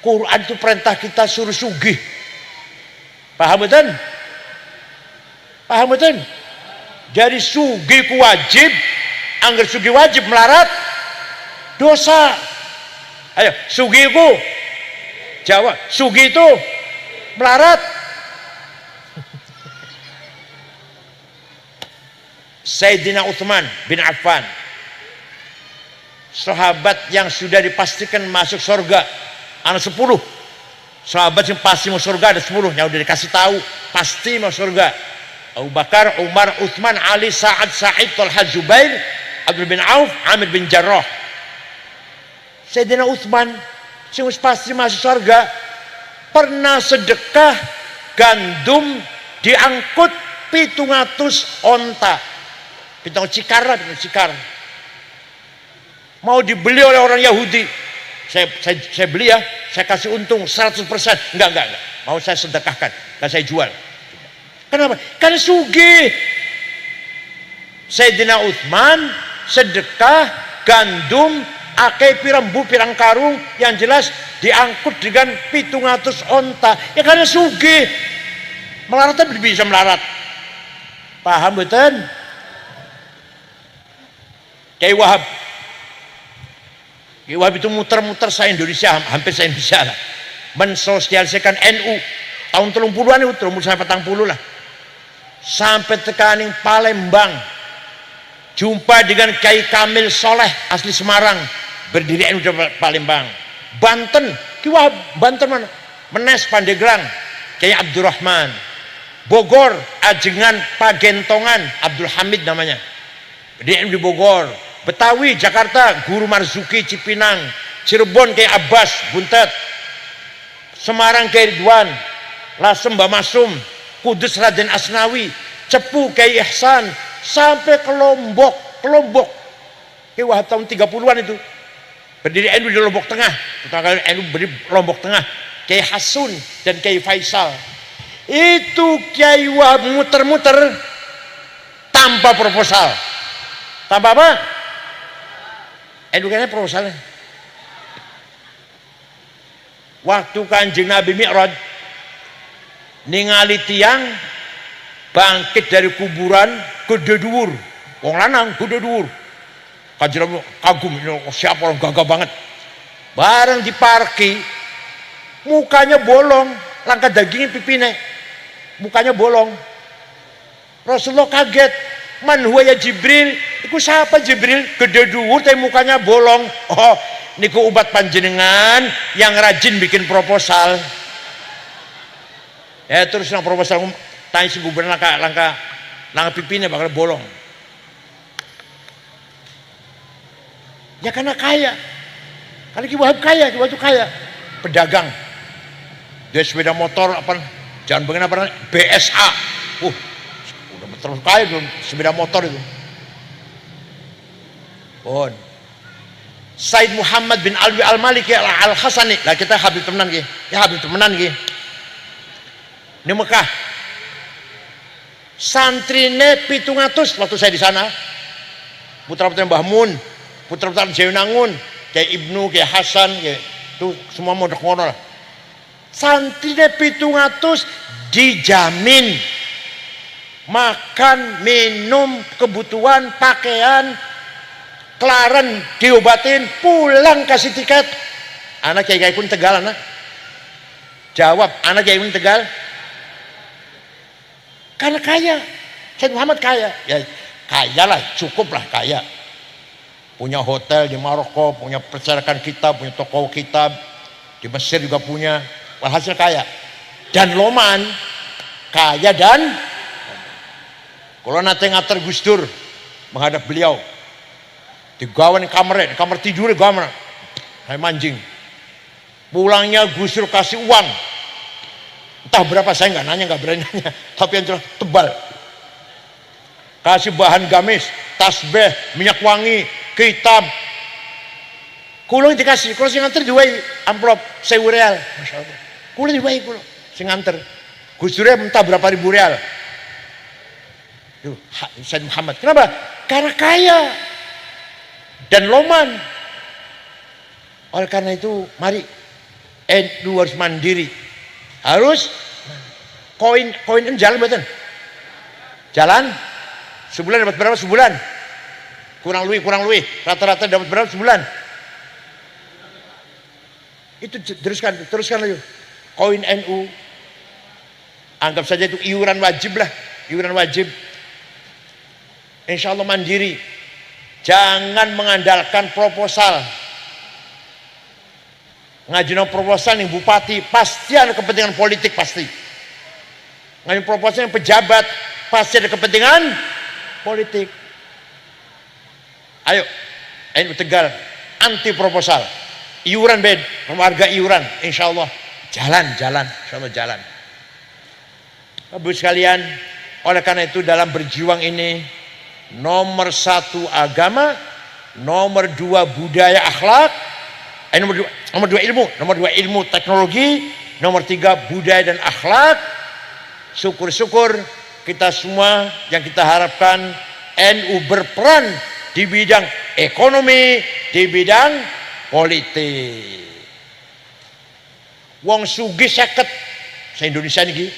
Quran itu perintah kita suruh sugih. Paham mboten? Paham mboten? Jadi sugih ku wajib, angger sugih wajib melarat dosa. Ayo sugih ku jawab, sugih itu melarat. Sayyidina Utsman bin Affan, sahabat yang sudah dipastikan masuk surga, anak 10 sahabat yang pasti masuk surga, ada 10 yang udah dikasih tahu pasti masuk surga. Abu Bakar, Umar, Utsman, Ali, Sa'ad, Sa'id, Talha, Zubair, Abdul bin Auf, Amir bin Jarrah. Sayyidina Utsman sing pasti masuk surga pernah sedekah gandum diangkut 700 onta, 700 cikar, mau dibeli oleh orang Yahudi. Saya beli ya, saya kasih untung 100%. Enggak, mau saya sedekahkan, dan saya jual. Kenapa? Karena sugih. Sayyidina Utsman sedekah gandum akeh pirembu pirang karung, yang jelas diangkut dengan 700 onta. Ya karena sugih. Melarat bisa melarat. Paham betul? Kiai Wahab. Kiai Wahab itu muter-muter se-Indonesia, hampir se-Indonesia lah. Mensosialisasikan NU tahun 30-an itu, 30 sampai 40 lah. Sampai tekaning Palembang. Jumpa dengan Kiai Kamil Soleh asli Semarang, berdiri NU di Palembang. Banten, Kiai Wahab, Banten mana? Menes Pandeglang, Kiai Abdurrahman. Bogor, Ajengan, Pagentongan, Abdul Hamid namanya. Berdiri NU di Bogor. Betawi, Jakarta, Guru Marzuki, Cipinang. Cirebon, Kiai Abbas, Buntet. Semarang, Kiai Ridwan. Lasem, Mbah Masum. Kudus, Raden Asnawi. Cepu, Kiai Ihsan. Sampai ke Lombok. Kiai Wahab tahun 30-an itu. Berdiri NU di Lombok Tengah. Pertama kali NU berdiri Lombok Tengah. Kiai Hasun dan Kiai Faisal. Itu Kiai Wahab muter-muter tanpa proposal. Tanpa apa? NU kayaknya proposalnya. Waktu Kanjeng Nabi Mi'raj ningali tiang bangkit dari kuburan gede dhuwur. Wong lanang gede dhuwur. Kanjeng Nabi kagum, siapa orang gagah banget. Bareng diparki, mukanya bolong, langkah dagingnya pipine. Mukanya bolong. Rasulullah kaget. Man huwa ya Jibril? Iku siapa Jibril? Gede dhuwur tapi mukanya bolong. Oh, niku ubat panjenengan yang rajin bikin proposal. Ya terus nang proposal tanya si gubernur langkah pipine bakal bolong. Ya karena kaya. Karena Kiai Wahab kaya, Kiai Wahab itu kaya. Pedagang. Dia sepeda motor apa? Jangan pengen apa? BSA. Udah terus kaya belum sepeda motor itu. Bon. Said Muhammad bin Alwi Al-Maliki Al-Hasani. Lah kita habib temenan ki. Ya habib temenan ki. Ini Mekah. Santrine 700 waktu saya di sana. Putra-putra Mbah Mun, putra-putra Jainangun, kayak Ibnu, kayak Hasan, kayak itu semua mondok-mondok lah. Santrine 700 dijamin makan, minum, kebutuhan, pakaian, kelaran diobatin, pulang kasih tiket. Anak Kiai pun Tegal anak. Jawab, anak Kiai pun Tegal. Karena kaya. Said Muhammad kaya. Ya kaya lah, cukup lah kaya. Punya hotel di Maroko, punya percetakan kitab, punya toko kitab. Di Mesir juga punya. Walhasil kaya. Dan Loman kaya dan kalau nanti ngater Gus Dur menghadap beliau. Digawan kamar tidur digawan. Kayak manjing. Pulangnya Gus Dur kasih uang. Entah berapa saya nggak nanya, nggak berani nanya. Tapi yang jelas tebal. Kasih bahan gamis, tasbih, minyak wangi, kitab. Kulo dikasih, kulo sing nganter diwai amplop 1000 real. Masya Allah. Kulo diwai kulo sing nganter. Gus Dur entah berapa ribu real. Tuh, Said Muhammad. Kenapa? Karena kaya. Dan Loman. Oleh karena itu, mari NU harus mandiri. Harus koin jalan betul. Jalan sebulan dapat berapa sebulan? Kurang lebih. Rata-rata dapat berapa sebulan? Itu teruskan lagi. Koin NU. Anggap saja itu iuran wajib lah, iuran wajib. Insya Allah mandiri. Jangan mengandalkan proposal. Ngajuin proposal nih bupati pasti ada kepentingan politik pasti. Ngajuin proposal yang pejabat pasti ada kepentingan politik. Ayo, NU Tegal anti proposal, iuran bed, warga iuran, insya Allah jalan, insya Allah jalan. Bapak sekalian, oleh karena itu dalam berjuang ini nomor 1 agama, nomor 2 budaya akhlak. Nomor 2 ilmu teknologi, nomor 3 budaya dan akhlak. Syukur-syukur kita semua yang kita harapkan NU berperan di bidang ekonomi, di bidang politik. Wong sugih 50 se-Indonesia niki.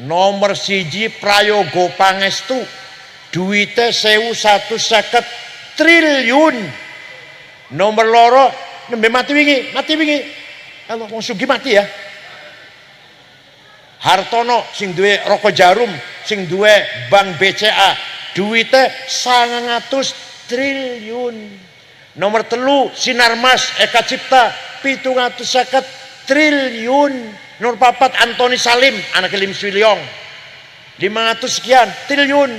Nomor 1 Prayogo Pangestu, duite 1.150 triliun. Nomor loro nembe mati wingi. Kalau wong sugih mati ya. Hartono sing duwe Roko Jarum, sing duwe Bank BCA, duite 900 triliun. Nomor 3 Sinarmas Eka Cipta 750 triliun. Nomor 4 Antoni Salim anak Lim Swiliong 500 sekian triliun.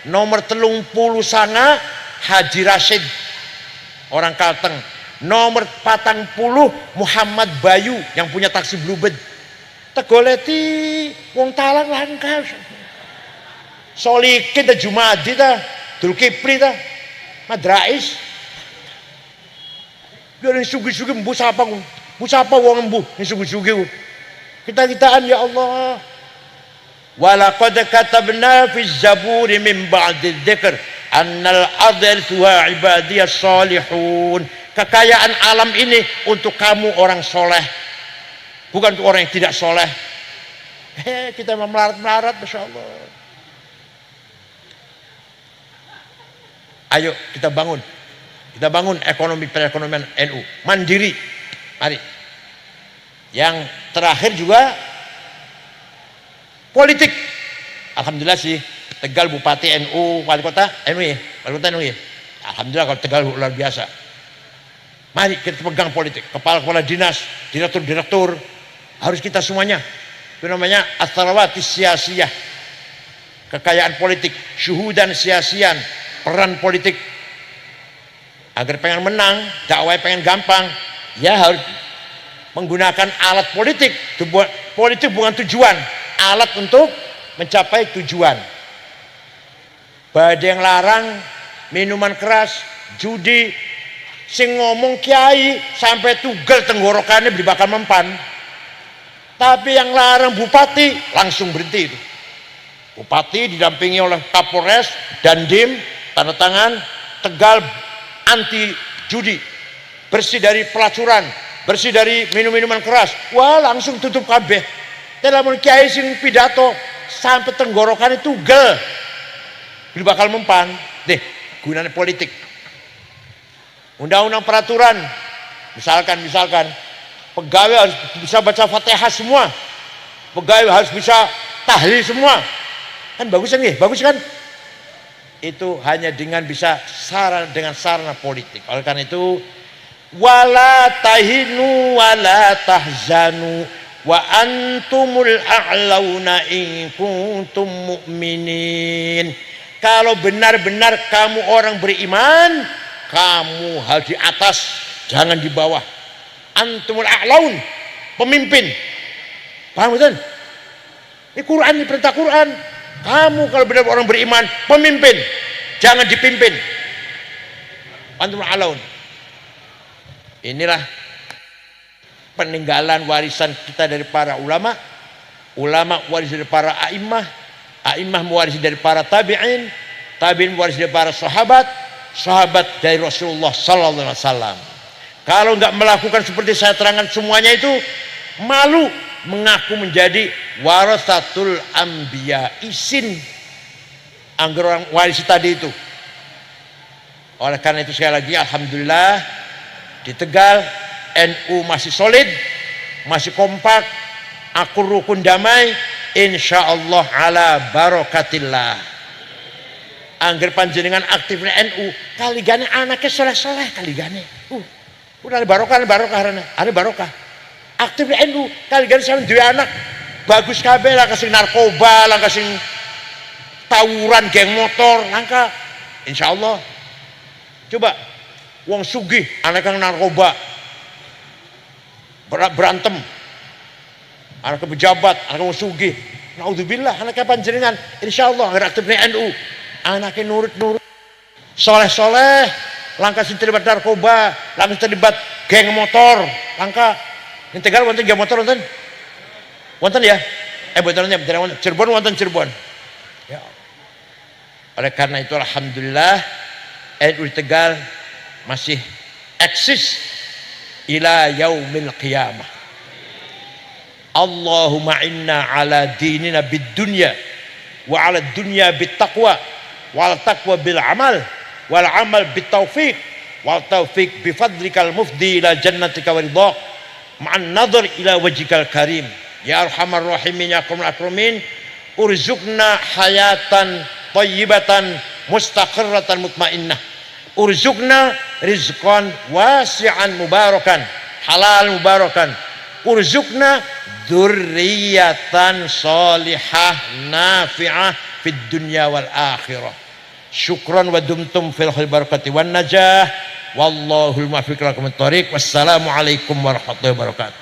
Nomor 30 Haji Rashid orang Kalteng. Nomor 40 Muhammad Bayu yang punya taksi Bluebird. Tegoleti wong talang langka. Solikin ta Jumadi ta, Dulkipli ta, Madrais. Biar yang sugi-sugi mbu sapa wong mbu yang sugi-sugi. Kita-kitaan ya Allah. Walaqad katabna fi zaburi min ba'di dzikr annal ardha tuha ibadiyas salihun. Kekayaan alam ini untuk kamu orang soleh, bukan untuk orang yang tidak soleh. Kita melarat-melarat, Masya Allah. Ayo kita bangun ekonomi perekonomian NU mandiri. Mari. Yang terakhir juga politik. Alhamdulillah sih Tegal Bupati NU, Wali Kota NU ya, Wali Kota NU ya. Alhamdulillah kalau Tegal luar biasa. Mari kita pegang politik, kepala-kepala dinas, direktur-direktur, harus kita semuanya. Itu namanya as-sarawati siyasiyah. Kekayaan politik, syuhudan siyasian, peran politik. Agar pengen menang, dakwah pengen gampang, ya harus menggunakan alat politik. Politik bukan tujuan, alat untuk mencapai tujuan. Badai yang larang minuman keras, judi, sing ngomong kiai sampai tugel tenggorokannya beli bakal mempan. Tapi yang larang bupati langsung berhenti itu. Bupati didampingi oleh Kapolres dan Dim, tanda tangan Tegal anti judi, bersih dari pelacuran, bersih dari minum-minuman keras. Wah, langsung tutup kabeh. Lamun kiai sing pidato sampai tenggorokannya tugel beli bakal mempan. Deh, gunanya politik. Undang-undang peraturan, misalkan pegawai harus bisa baca Fatihah semua, pegawai harus bisa tahlil semua, kan bagus kan ya? Bagus kan? Itu hanya dengan bisa dengan sarana politik. Oleh karena itu, wala tahinu wala tahzanu wa antumul a'launa in kuntum mu'minin. Kalau benar-benar kamu orang beriman, kamu harus di atas, jangan di bawah. Antumul a'laun, pemimpin. Paham betul? Ini Quran, ini perintah Quran. Kamu kalau benar orang beriman, pemimpin, jangan dipimpin. Antumul a'laun. Inilah peninggalan warisan kita dari para ulama. Ulama waris dari para a'immah, a'immah mewarisi dari para tabi'in, tabi'in mewarisi dari para sahabat, sahabat dari Rasulullah sallallahu alaihi wasallam. Kalau enggak melakukan seperti saya terangkan semuanya itu, malu mengaku menjadi warasatul anbiya, isin anggar orang warisi tadi itu. Oleh karena itu sekali lagi alhamdulillah di Tegal NU masih solid, masih kompak, akur rukun damai, insyaallah ala barokatillah. Angger panjenengan aktif di NU, kaligane anaknya soleh-soleh kaligane. Udah ada barokah karena ada barokah. Aktif di NU, kaligane sampe duwe anak bagus kabeh lah, kasih narkoba, lah kasih tawuran, geng motor, langka. Insyaallah. Coba wong sugih anak yang narkoba, berantem, anak pejabat, anak wong sugih, naudzubillah, anaknya panjenengan, insyaallah aktif di NU, anaknya nurut-nurut, soleh-soleh, langkah sing terlibat narkoba, langkah terlibat geng motor, langkah. Yang Tegal wonten geng motor wonten? Wonten ya? Betul wonten. Cirebon wonten Cirebon. Ya. Oleh karena itu alhamdulillah NU di Tegal masih eksis ila yaumil qiyamah. Allahumma inna ala dinina bid dunya wa ala dunya bit taqwa wal taqwa bil amal wal amal bit taufiq wal taufiq bi fadlikal mufdi ila jannatika wa ridhaq ma'an nadhar ila wajhikal karim ya arhamar rahimin ya akramul akramin. Urzukna hayatan thayyibatan mustaqirratan mutmainnah. Urzukna rizqan wasi'an mubarakan halal mubarakan. Urzukna dzurriyyatan shalihah nafi'ah fid dunya wal akhirah. Syukran wa dumtum fil khair barakati wan najah. Wallahul muwaffiq ila aqwamit thoriq. Wassalamu alaikum warahmatullahi wabarakatuh.